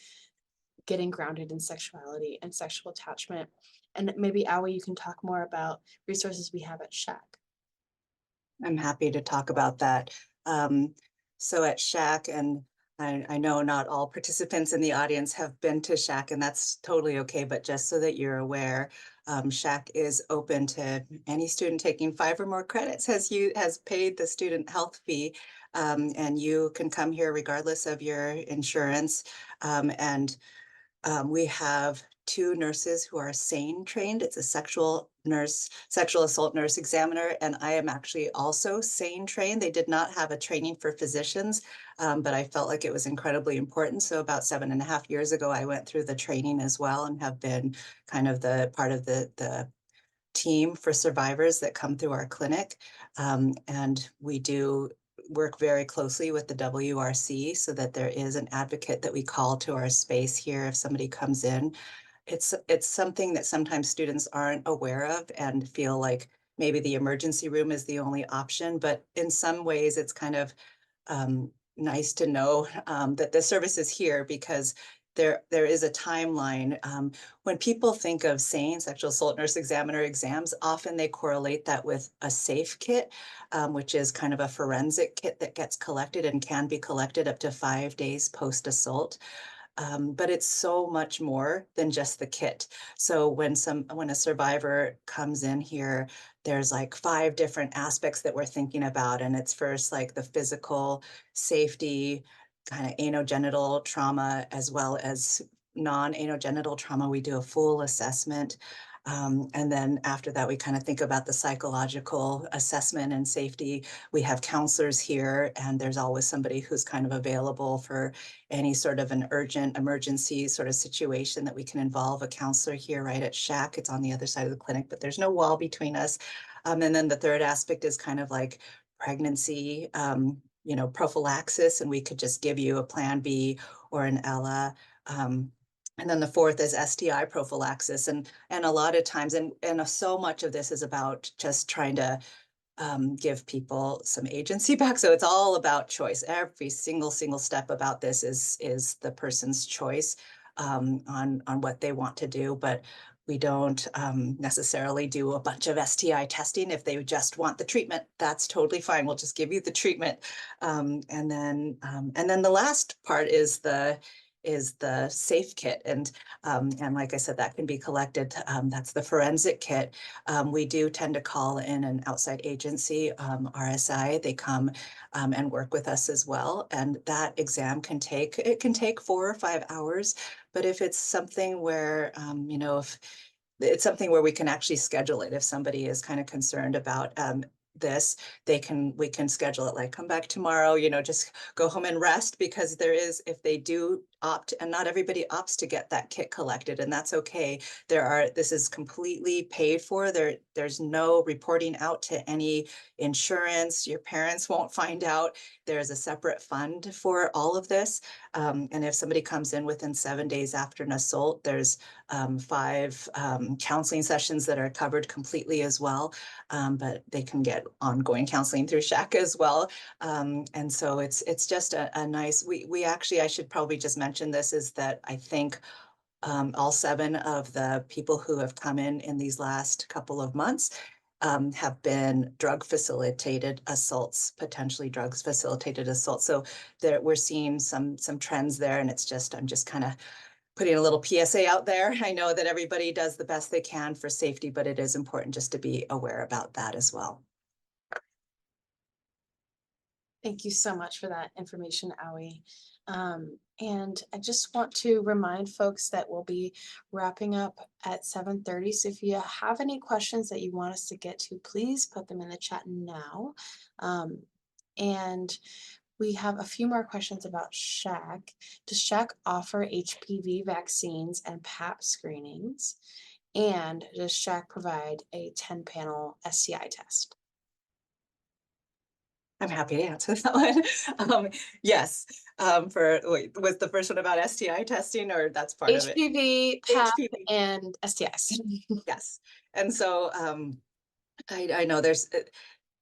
getting grounded in sexuality and sexual attachment. And maybe, Aoi, you can talk more about resources we have at SHAC. I'm happy to talk about that. So at SHAC, and I know not all participants in the audience have been to SHAC, and that's totally okay, but just so that you're aware, SHAC is open to any student taking 5 or more credits has paid the student health fee, and you can come here regardless of your insurance. And we have 2 nurses who are SANE trained. It's a sexual assault nurse examiner, and I am actually also SANE trained. They did not have a training for physicians, but I felt like it was incredibly important. So about 7.5 years ago, I went through the training as well and have been kind of the part of the team for survivors that come through our clinic. And we do work very closely with the WRC so that there is an advocate that we call to our space here if somebody comes in. It's something that sometimes students aren't aware of and feel like maybe the emergency room is the only option, but in some ways it's kind of nice to know that the service is here, because there is a timeline. When people think of SANE, sexual assault nurse examiner exams, often they correlate that with a SAFE kit, which is kind of a forensic kit that gets collected and can be collected up to 5 days post-assault. But it's so much more than just the kit. So when a survivor comes in here, there's like 5 different aspects that we're thinking about. And it's first like the physical safety, kind of anogenital trauma, as well as non-anogenital trauma, we do a full assessment. And then after that, we kind of think about the psychological assessment and safety. We have counselors here, and there's always somebody who's kind of available for any sort of an urgent emergency sort of situation that we can involve a counselor here right at Shack. It's on the other side of the clinic, but there's no wall between us. And then the third aspect is kind of like pregnancy, prophylaxis, and we could just give you a Plan B or an Ella. And then the fourth is STI prophylaxis. And a lot of times, and so much of this is about just trying to give people some agency back. So it's all about choice. Every single step about this is the person's choice on what they want to do. But we don't necessarily do a bunch of STI testing. If they just want the treatment, that's totally fine. We'll just give you the treatment. And then the last part is the safe kit. And like I said, that can be collected. That's the forensic kit. We do tend to call in an outside agency, RSI. They come and work with us as well. And that exam can take 4 or 5 hours. But if it's something where, if it's something where we can actually schedule it, if somebody is kind of concerned about this, we can schedule it, like come back tomorrow, just go home and rest, because if they do opt, and not everybody opts to get that kit collected, and that's okay. This is completely paid for. There's no reporting out to any insurance. Your parents won't find out. There's a separate fund for all of this. And if somebody comes in within 7 days after an assault, there's 5 counseling sessions that are covered completely as well. But they can get ongoing counseling through Shack as well. And so it's just a nice, we actually, I should probably just mention this, is that I think all 7 of the people who have come in these last couple of months have been drug facilitated assaults, potentially drugs facilitated assaults. So we're seeing some trends there, and I'm just kind of putting a little PSA out there. I know that everybody does the best they can for safety, but it is important just to be aware about that as well. Thank you so much for that information, Aoi. And I just want to remind folks that we'll be wrapping up at 7:30. So if you have any questions that you want us to get to, please put them in the chat now. And we have a few more questions about Shack. Does Shack offer HPV vaccines and PAP screenings? And does Shack provide a 10-panel STI test? I'm happy to answer that one. Yes. Was the first one about STI testing, or that's part of it? HPV, PAP, HPV. and STIs. Yes. And so I know there's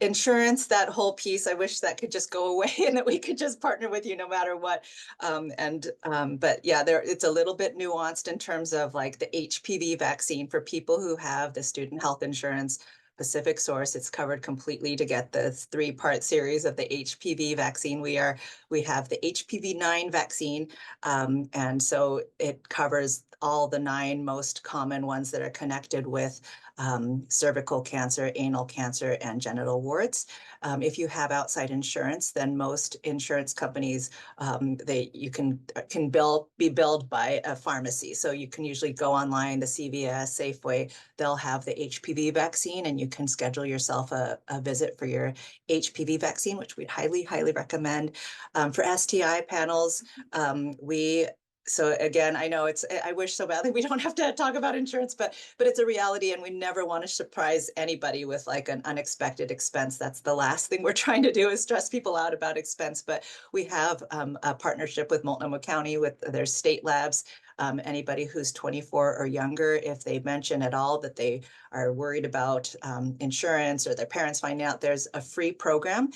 insurance, that whole piece. I wish that could just go away and that we could just partner with you no matter what. But yeah, it's a little bit nuanced in terms of like the HPV vaccine for people who have the student health insurance Pacific Source. It's covered completely to get the 3-part series of the HPV vaccine. We have the HPV-9 vaccine, and so it covers all the 9 most common ones that are connected with cervical cancer, anal cancer, and genital warts. If you have outside insurance, then most insurance companies, you can be billed by a pharmacy. So you can usually go online, the CVS, Safeway, they'll have the HPV vaccine, and you can schedule yourself a visit for your HPV vaccine, which we'd highly, highly recommend. For STI panels, so again, I know I wish so badly we don't have to talk about insurance, but it's a reality, and we never want to surprise anybody with like an unexpected expense. That's the last thing we're trying to do, is stress people out about expense. But we have a partnership with Multnomah County with their state labs. Anybody who's 24 or younger, if they mention at all that they are worried about insurance, or their parents find out, there's a free program.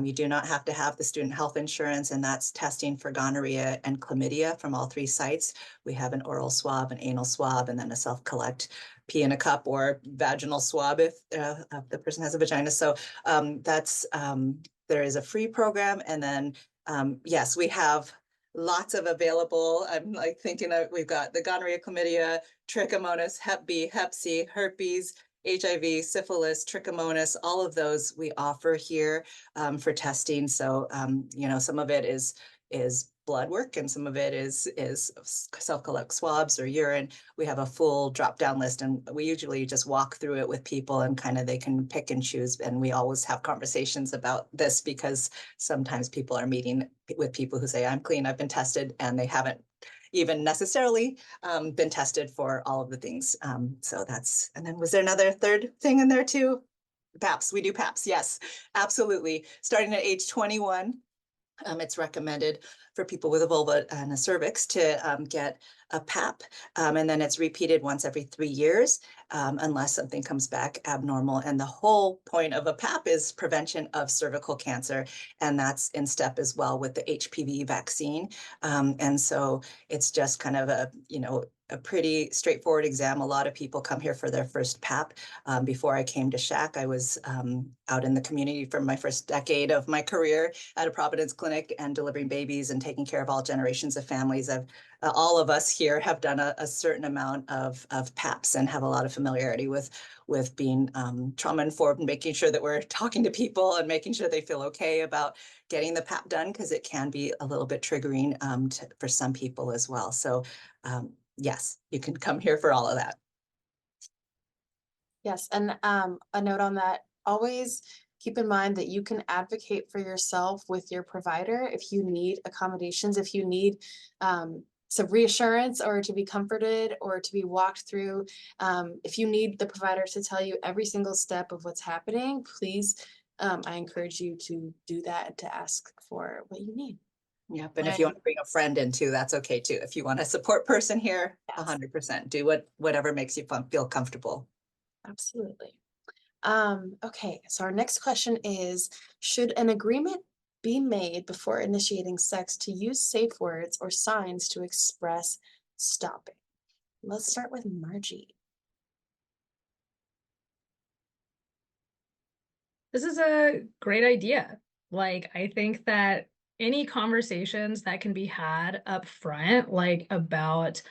You do not have to have the student health insurance, and that's testing for gonorrhea and chlamydia from all 3 sites. We have an oral swab, an anal swab, and then a self-collect pee in a cup or vaginal swab if the person has a vagina. So there is a free program. And then, yes, we have lots of available. I'm like thinking that we've got the gonorrhea, chlamydia, trichomonas, Hep B, Hep C, herpes, HIV, syphilis, trichomonas, all of those we offer here for testing. So, some of it is is blood work, and some of it is self-collect swabs or urine. We have a full drop-down list, and we usually just walk through it with people and kind of they can pick and choose. And we always have conversations about this because sometimes people are meeting with people who say, I'm clean, I've been tested, and they haven't even necessarily been tested for all of the things. So that's, and then was there another third thing in there too? PAPS, we do PAPS, yes, absolutely. Starting at age 21, it's recommended for people with a vulva and a cervix to get a PAP, and then it's repeated once every 3 years, unless something comes back abnormal. And the whole point of a PAP is prevention of cervical cancer, and that's in step as well with the HPV vaccine. And so it's just kind of a, a pretty straightforward exam. A lot of people come here for their first PAP. Before I came to SHAC, I was out in the community for my first decade of my career at a Providence clinic and delivering babies and taking care of all generations of families. All of us here have done a certain amount of PAPs and have a lot of familiarity with being trauma informed and making sure that we're talking to people and making sure they feel okay about getting the PAP done, because it can be a little bit triggering for some people as well. So yes, you can come here for all of that. Yes, and a note on that, always keep in mind that you can advocate for yourself with your provider if you need accommodations, if you need some reassurance or to be comforted or to be walked through. If you need the provider to tell you every single step of what's happening, please, I encourage you to do that and to ask for what you need. Yep, and if you want to bring a friend in too, that's okay too. If you want a support person here, Yes. 100%, do whatever makes you feel comfortable. Absolutely. Okay, so our next question is, should an agreement be made before initiating sex to use safe words or signs to express stopping? Let's start with Margie. This is a great idea. Like, I think that any conversations that can be had up front, like about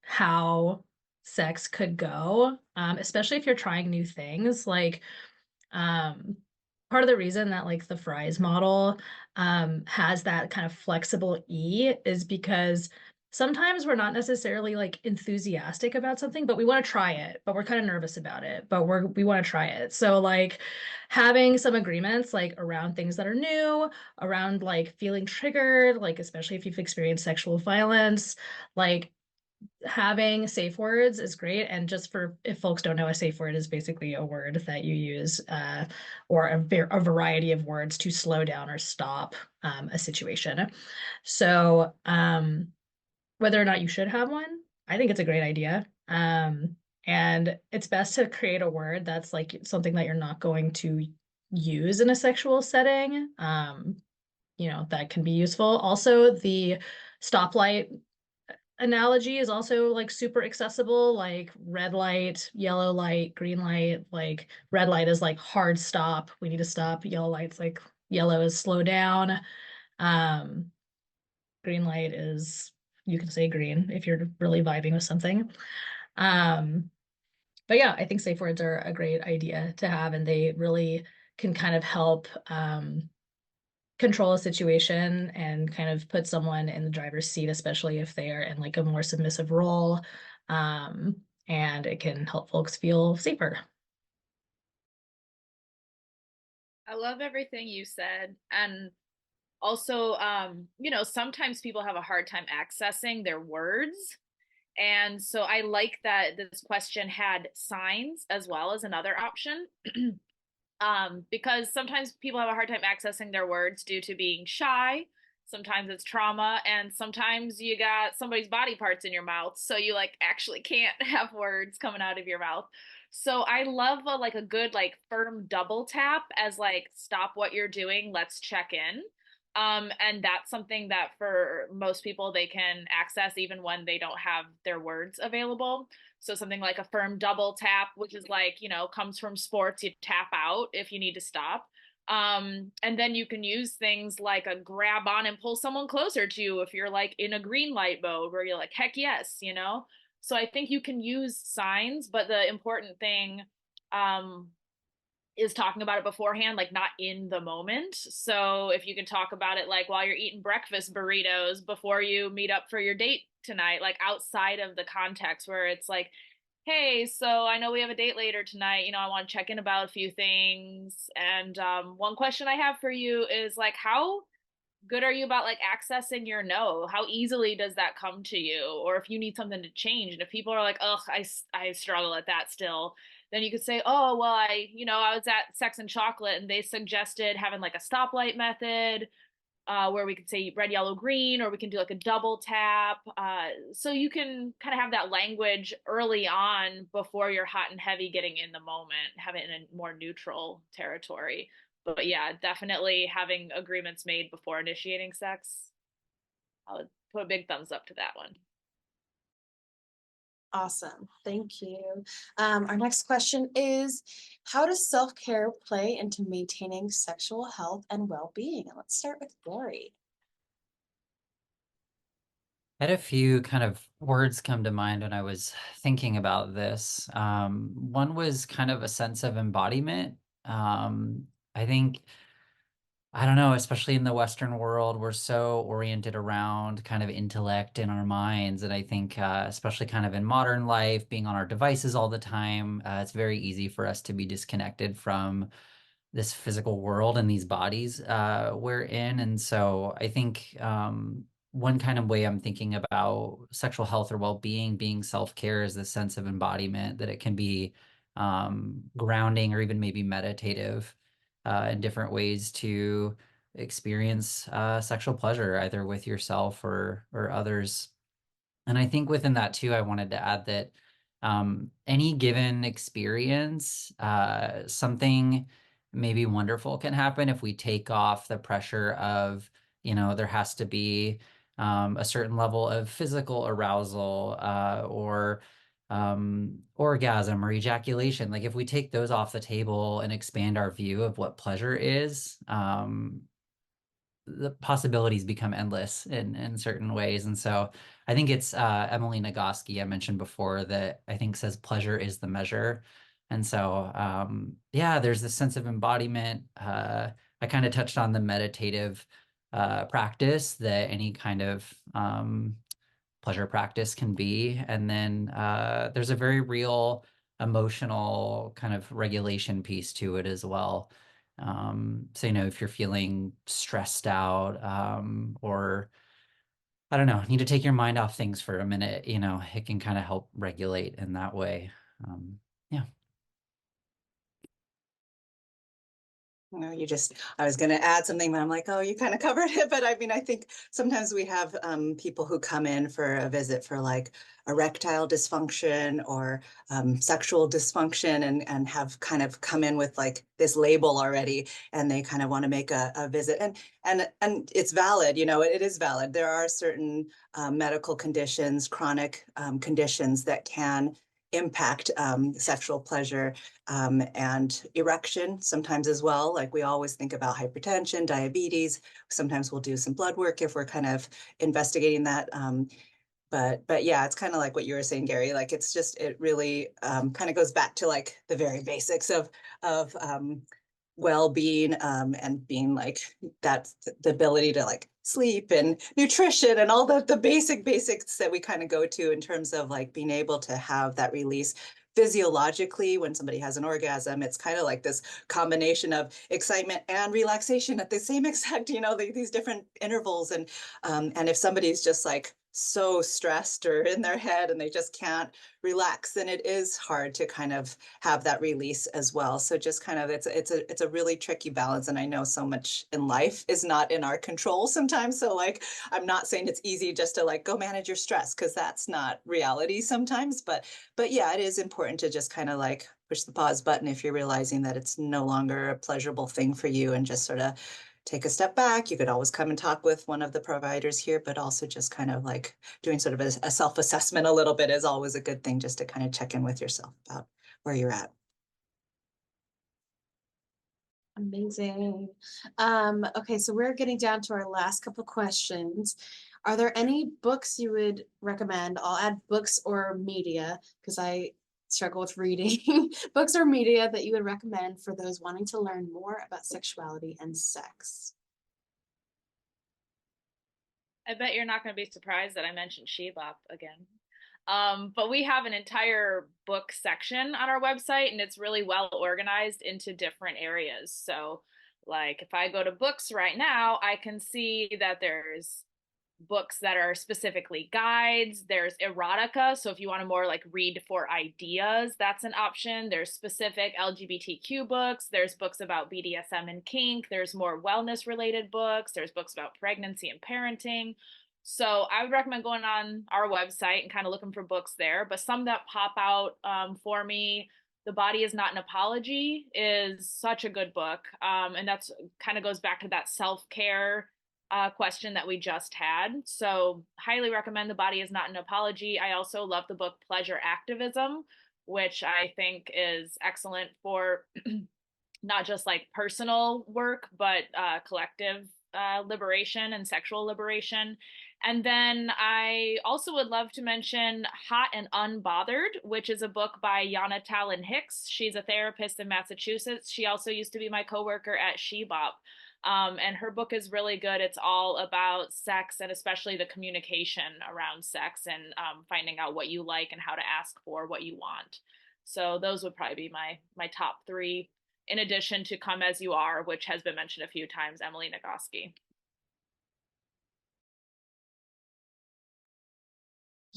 how sex could go, especially if you're trying new things, like part of the reason that like the Fry's model has that kind of flexible E is because sometimes we're not necessarily like enthusiastic about something, but we want to try it, but we're kind of nervous about it, but we want to try it. So like having some agreements like around things that are new, around like feeling triggered, like especially if you've experienced sexual violence, like having safe words is great. And just for if folks don't know, a safe word is basically a word that you use or a variety of words to slow down or stop a situation. So whether or not you should have one, I think it's a great idea. And it's best to create a word that's like something that you're not going to use in a sexual setting. That can be useful. Also, the stoplight analogy is also like super accessible, like red light, yellow light, green light. Like red light is like hard stop, we need to stop. Yellow light's like yellow is slow down. um Green light is, you can say green if you're really vibing with something. But yeah, I think safe words are a great idea to have, and they really can kind of help control a situation and kind of put someone in the driver's seat, especially if they are in like a more submissive role. And it can help folks feel safer. I love everything you said. And also, sometimes people have a hard time accessing their words. And so I like that this question had signs as well as another option. Because sometimes people have a hard time accessing their words due to being shy. Sometimes it's trauma, and sometimes you got somebody's body parts in your mouth, so you like actually can't have words coming out of your mouth. So I love a good like firm double tap as like stop what you're doing, let's check in. And that's something that for most people they can access even when they don't have their words available. So something like a firm double tap, which is like, comes from sports, you tap out if you need to stop. And then you can use things like a grab on and pull someone closer to you if you're like in a green light mode where you're like, heck yes. So I think you can use signs, but the important thing, is talking about it beforehand, like not in the moment. So if you can talk about it like while you're eating breakfast burritos before you meet up for your date tonight, like outside of the context where it's like, hey, so I know we have a date later tonight. I want to check in about a few things. And one question I have for you is like, how good are you about like accessing your no? How easily does that come to you? Or if you need something to change, and if people are like, ugh, I struggle at that still, then you could say, oh, well, I was at Sex and Chocolate and they suggested having like a stoplight method, where we could say red, yellow, green, or we can do like a double tap. So you can kind of have that language early on before you're hot and heavy getting in the moment, have it in a more neutral territory. But yeah, definitely having agreements made before initiating sex. I would put a big thumbs up to that one. Awesome. Thank you. Our next question is, how does self-care play into maintaining sexual health and well-being? And let's start with Gary. I had a few kind of words come to mind when I was thinking about this. One was kind of a sense of embodiment. I think, I don't know, especially in the Western world, we're so oriented around kind of intellect in our minds. And I think, especially kind of in modern life, being on our devices all the time, it's very easy for us to be disconnected from this physical world and these bodies we're in. And so I think one kind of way I'm thinking about sexual health or well-being, being self-care, is the sense of embodiment, that it can be grounding or even maybe meditative in different ways to experience sexual pleasure, either with yourself or others. And I think within that too, I wanted to add that any given experience, something maybe wonderful can happen if we take off the pressure of, there has to be a certain level of physical arousal or orgasm or ejaculation. Like if we take those off the table and expand our view of what pleasure is, the possibilities become endless in certain ways. And so I think it's Emily Nagoski I mentioned before that I think says pleasure is the measure. And so yeah, there's this sense of embodiment. I kind of touched on the meditative practice that any kind of pleasure practice can be. And then there's a very real emotional kind of regulation piece to it as well. So, if you're feeling stressed out or I don't know, need to take your mind off things for a minute, it can kind of help regulate in that way. Yeah. No, I was going to add something, but I'm like, oh, you kind of covered it. But I mean, I think sometimes we have people who come in for a visit for like erectile dysfunction or sexual dysfunction and have kind of come in with like this label already, and they kind of want to make a visit. And it's valid, it is valid. There are certain medical conditions, chronic conditions that can impact sexual pleasure and erection sometimes as well. Like we always think about hypertension, diabetes. Sometimes we'll do some blood work if we're kind of investigating that. But yeah, it's kind of like what you were saying, Gary. Like it really kind of goes back to like the very basics of well-being and being like that's the ability to like sleep and nutrition and all the basics that we kind of go to in terms of like being able to have that release physiologically. When somebody has an orgasm, it's kind of like this combination of excitement and relaxation at the same exact, these different intervals. And if somebody's just like so stressed or in their head and they just can't relax, then it is hard to kind of have that release as well. So just kind of it's a really tricky balance. And I know so much in life is not in our control sometimes. So like I'm not saying it's easy just to like go manage your stress, because that's not reality sometimes. But yeah, it is important to just kind of like push the pause button if you're realizing that it's no longer a pleasurable thing for you, and just sort of take a step back. You could always come and talk with one of the providers here, but also just kind of like doing sort of a self-assessment a little bit is always a good thing, just to kind of check in with yourself about where you're at. Amazing. Okay, so we're getting down to our last couple questions. Are there any books you would recommend? I'll add books or media because I struggle with reading, books or media that you would recommend for those wanting to learn more about sexuality and sex? I bet you're not going to be surprised that I mentioned Shebop again. But we have an entire book section on our website, and it's really well organized into different areas. So, like, if I go to books right now, I can see that there's books that are specifically guides. There's erotica. So if you want to more like read for ideas, that's an option. There's specific LGBTQ books. There's books about BDSM and kink. There's more wellness related books. There's books about pregnancy and parenting. So I would recommend going on our website and kind of looking for books there. But some that pop out for me, The Body Is Not an Apology is such a good book. And that's kind of goes back to that self-care question that we just had. So, highly recommend The Body Is Not an Apology. I also love the book Pleasure Activism, which I think is excellent for not just like personal work, but collective liberation and sexual liberation. And then I also would love to mention Hot and Unbothered, which is a book by Yana Talon Hicks. She's a therapist in Massachusetts. She also used to be my coworker at Shebop. And her book is really good. It's all about sex and especially the communication around sex and finding out what you like and how to ask for what you want. So those would probably be my top three, in addition to Come As You Are, which has been mentioned a few times, Emily Nagoski.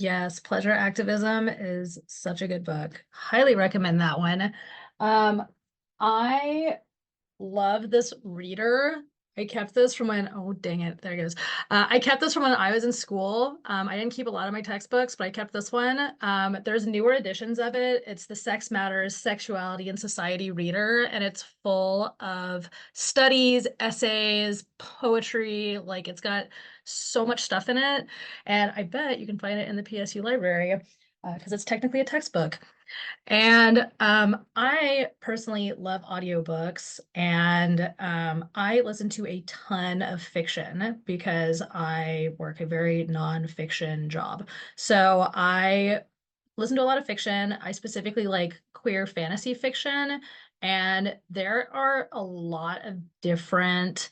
Yes, Pleasure Activism is such a good book. Highly recommend that one. I love this reader. I kept this from when, oh, dang it, there it goes. I kept this from when I was in school. I didn't keep a lot of my textbooks, but I kept this one. There's newer editions of it. It's the Sex Matters, Sexuality and Society Reader, and it's full of studies, essays, poetry. Like, it's got so much stuff in it. And I bet you can find it in the PSU library because it's technically a textbook. And I personally love audiobooks, and I listen to a ton of fiction because I work a very nonfiction job. So I listen to a lot of fiction. I specifically like queer fantasy fiction, and there are a lot of different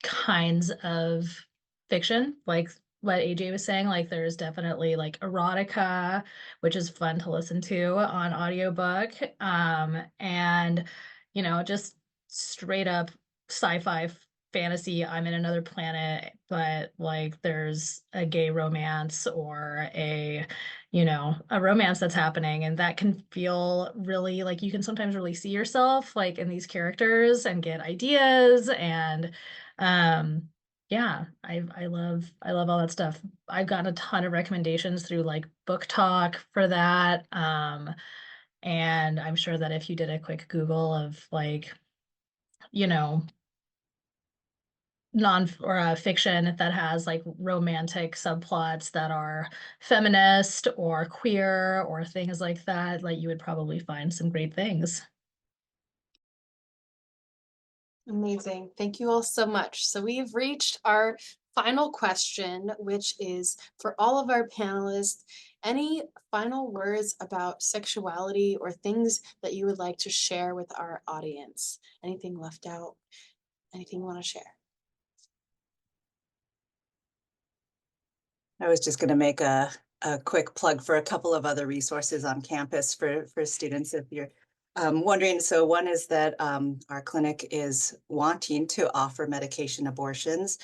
kinds of fiction, like what AJ was saying. Like there's definitely like erotica, which is fun to listen to on audiobook. And just straight up sci-fi fantasy. I'm in another planet, but like there's a gay romance or a romance that's happening, and that can feel really like you can sometimes really see yourself like in these characters and get ideas. And yeah, I love all that stuff. I've gotten a ton of recommendations through like Book Talk for that. And I'm sure that if you did a quick Google of like, you know, non or fiction that has like romantic subplots that are feminist or queer or things like that, like you would probably find some great things. Amazing. Thank you all so much. So we've reached our final question, which is for all of our panelists, any final words about sexuality or things that you would like to share with our audience? Anything left out? Anything you want to share? I was just going to make a quick plug for a couple of other resources on campus for students if you're wondering. So one is that our clinic is wanting to offer medication abortions.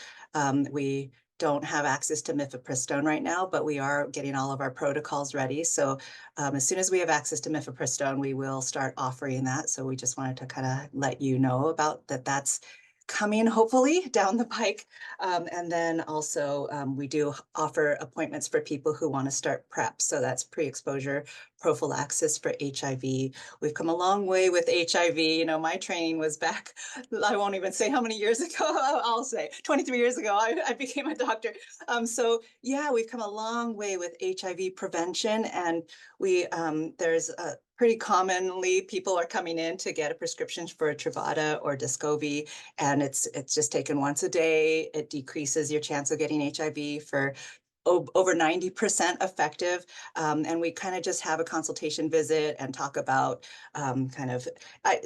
We don't have access to mifepristone right now, but we are getting all of our protocols ready. So as soon as we have access to mifepristone, we will start offering that. So we just wanted to kind of let you know about that. That's coming hopefully down the pike. And then also we do offer appointments for people who want to start PrEP. So that's pre-exposure prophylaxis for HIV. We've come a long way with HIV. You know, my training was back, I won't even say how many years ago, I'll say 23 years ago, I became a doctor. So yeah, we've come a long way with HIV prevention. And there's a pretty commonly people are coming in to get a prescription for Truvada or Descovy, and it's just taken once a day. It decreases your chance of getting HIV for over 90% effective. And we kind of just have a consultation visit and talk about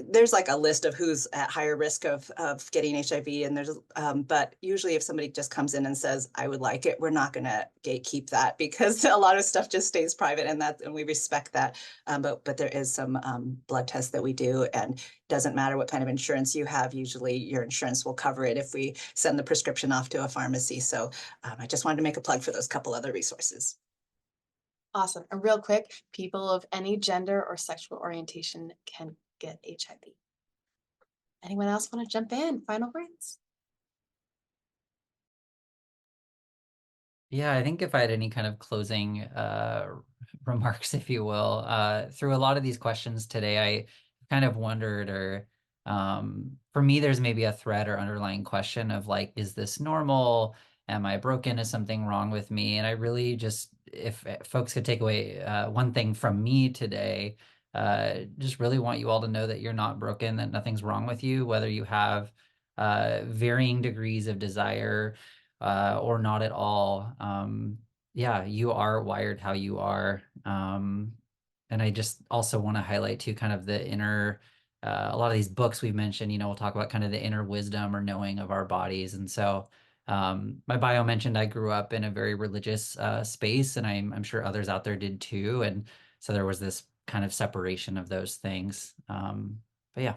there's like a list of who's at higher risk of getting HIV. And but usually if somebody just comes in and says, I would like it, we're not going to gatekeep that, because a lot of stuff just stays private, and we respect that. But there is some blood tests that we do, and doesn't matter what kind of insurance you have. Usually your insurance will cover it if we send the prescription off to a pharmacy. So I just wanted to make a plug for those couple other resources. Awesome. And real quick, people of any gender or sexual orientation can get HIV. Anyone else want to jump in? Final words? Yeah, I think if I had any kind of closing remarks, if you will, through a lot of these questions today, I kind of wondered, or for me, there's maybe a thread or underlying question of like, is this normal? Am I broken? Is something wrong with me? And I really just, if folks could take away one thing from me today, just really want you all to know that you're not broken, that nothing's wrong with you, whether you have varying degrees of desire or not at all. Yeah, you are wired how you are. And I just also want to highlight too, kind of the inner, a lot of these books we've mentioned, we'll talk about kind of the inner wisdom or knowing of our bodies. And so my bio mentioned I grew up in a very religious space, and I'm sure others out there did too. And so there was this kind of separation of those things. But yeah.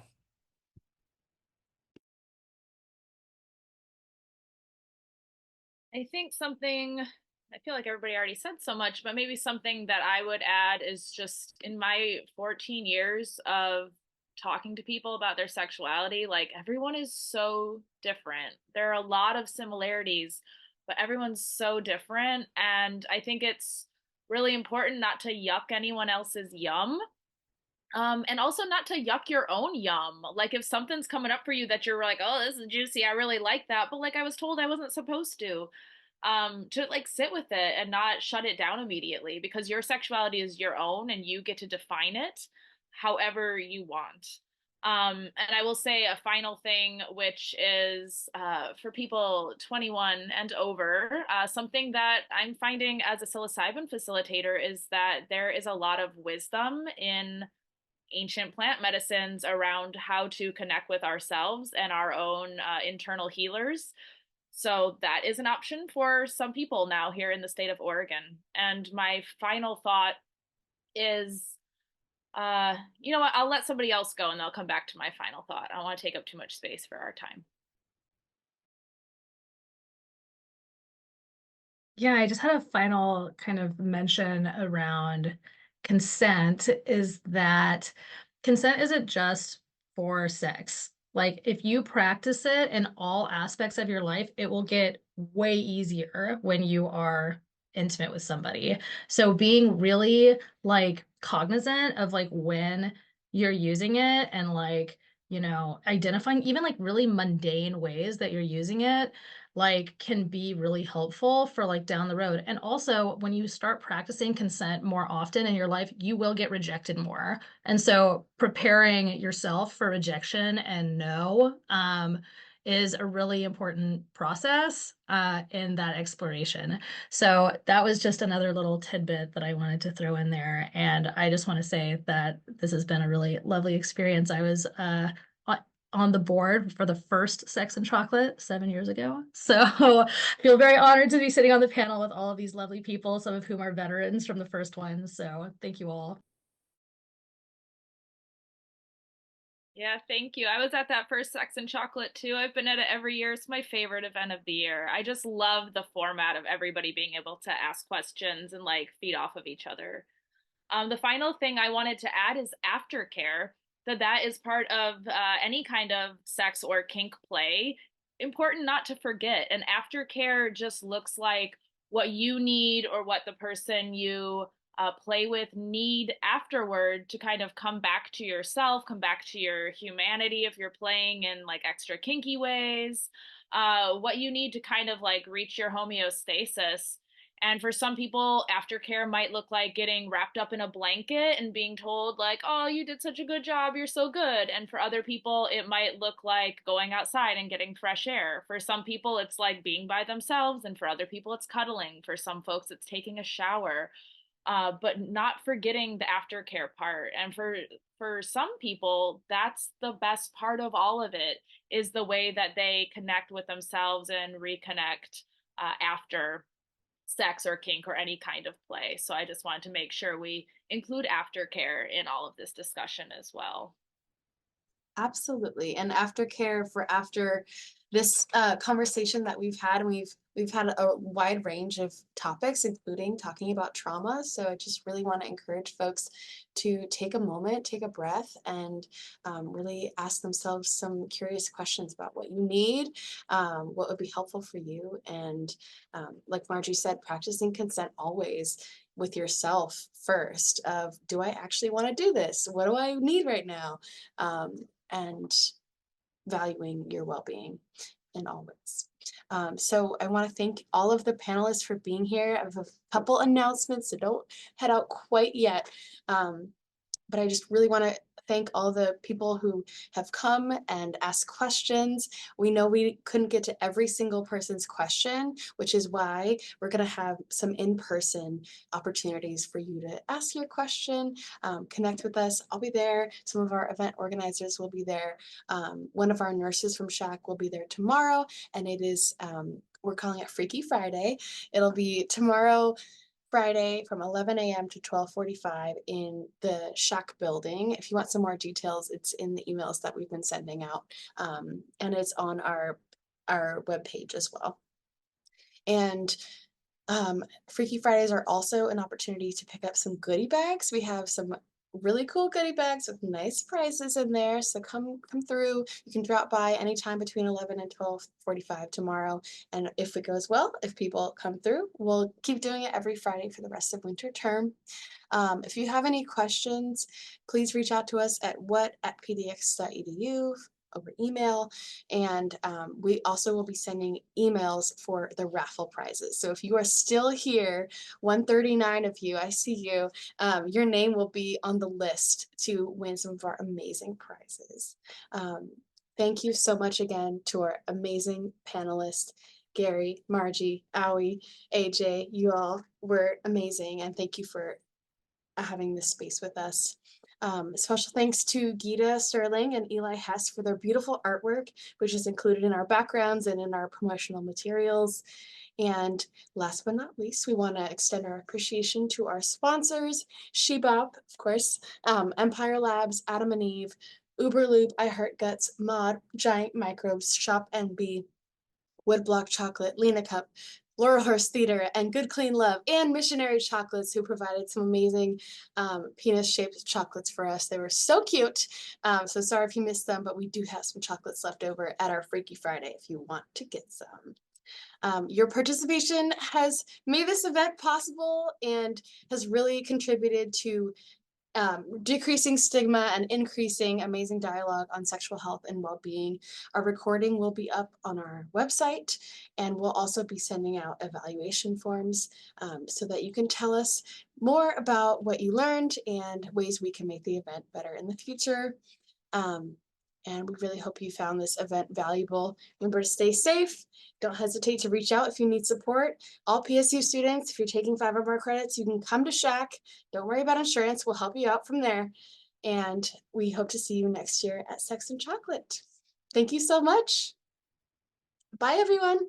I think something, I feel like everybody already said so much, but maybe something that I would add is just in my 14 years of talking to people about their sexuality, like everyone is so different. There are a lot of similarities, but everyone's so different. And I think it's really important not to yuck anyone else's yum. And also not to yuck your own yum. Like if something's coming up for you that you're like, oh, this is juicy, I really like that, but like I was told I wasn't supposed to like sit with it and not shut it down immediately, because your sexuality is your own and you get to define it however you want. And I will say a final thing, which is for people 21 and over, something that I'm finding as a psilocybin facilitator is that there is a lot of wisdom in ancient plant medicines around how to connect with ourselves and our own internal healers. So that is an option for some people now here in the state of Oregon. And my final thought is, you know what, I'll let somebody else go and I'll come back to my final thought. I don't want to take up too much space for our time. Yeah, I just had a final kind of mention around consent, is that consent isn't just for sex. Like if you practice it in all aspects of your life, it will get way easier when you are intimate with somebody. So being really like cognizant of like when you're using it, and like, identifying even like really mundane ways that you're using it, like can be really helpful for like down the road. And also when you start practicing consent more often in your life, you will get rejected more. And so preparing yourself for rejection and no is a really important process in that exploration. So that was just another little tidbit that I wanted to throw in there. And I just want to say that this has been a really lovely experience. I was on the board for the first Sex and Chocolate 7 years ago. So I feel very honored to be sitting on the panel with all of these lovely people, some of whom are veterans from the first one. So thank you all. Yeah, thank you. I was at that first Sex and Chocolate too. I've been at it every year. It's my favorite event of the year. I just love the format of everybody being able to ask questions and like feed off of each other. The final thing I wanted to add is aftercare, that is part of any kind of sex or kink play. Important not to forget. And aftercare just looks like what you need or what the person you play with need afterward to kind of come back to yourself, come back to your humanity if you're playing in like extra kinky ways, what you need to kind of like reach your homeostasis. And for some people, aftercare might look like getting wrapped up in a blanket and being told, like, oh, you did such a good job, you're so good. And for other people, it might look like going outside and getting fresh air. For some people, it's like being by themselves. And for other people, it's cuddling. For some folks, it's taking a shower. But not forgetting the aftercare part. And for some people, that's the best part of all of it, is the way that they connect with themselves and reconnect after sex or kink or any kind of play. So I just wanted to make sure we include aftercare in all of this discussion as well. Absolutely. And aftercare for after this conversation that we've had, we've had a wide range of topics, including talking about trauma. So I just really want to encourage folks to take a moment, take a breath, and really ask themselves some curious questions about what you need, what would be helpful for you. And like Margie said, practicing consent always with yourself first of, do I actually want to do this? What do I need right now? And valuing your well-being in all ways. So I want to thank all of the panelists for being here. I have a couple announcements, so don't head out quite yet. But I just really want to thank all the people who have come and asked questions. We know we couldn't get to every single person's question, which is why we're going to have some in-person opportunities for you to ask your question, connect with us. I'll be there. Some of our event organizers will be there. One of our nurses from SHAC will be there tomorrow, and it is, we're calling it Freaky Friday. It'll be tomorrow, Friday from 11 a.m. to 12:45 in the Shack building. If you want some more details, it's in the emails that we've been sending out, and it's on our webpage as well. And Freaky Fridays are also an opportunity to pick up some goodie bags. We have some really cool goodie bags with nice prizes in there. So come through. You can drop by anytime between 11 and 12:45 tomorrow. And if it goes well, if people come through, we'll keep doing it every Friday for the rest of winter term. If you have any questions, please reach out to us at what@pdx.edu over email, and we also will be sending emails for the raffle prizes. So if you are still here, 139 of you, I see you, your name will be on the list to win some of our amazing prizes. Thank you so much again to our amazing panelists, Gary, Margie, Aoi, AJ. You all were amazing, and thank you for having this space with us. Special thanks to Gita Sterling and Eli Hess for their beautiful artwork, which is included in our backgrounds and in our promotional materials. And last but not least, we want to extend our appreciation to our sponsors, Shebop, of course, Empire Labs, Adam and Eve, Uberloop, iHeartGuts, Mod, Giant Microbes, Shop NB, Woodblock Chocolate, Lena Cup, Laurelhurst Theater, and Good Clean Love, and Missionary Chocolates, who provided some amazing penis-shaped chocolates for us. They were so cute. So sorry if you missed them, but we do have some chocolates left over at our Freaky Friday if you want to get some. Your participation has made this event possible and has really contributed to decreasing stigma and increasing amazing dialogue on sexual health and well-being. Our recording will be up on our website, and we'll also be sending out evaluation forms so that you can tell us more about what you learned and ways we can make the event better in the future. And we really hope you found this event valuable. Remember to stay safe. Don't hesitate to reach out if you need support. All PSU students, if you're taking 5 or more credits, you can come to SHAC. Don't worry about insurance. We'll help you out from there. And we hope to see you next year at Sex and Chocolate. Thank you so much. Bye, everyone.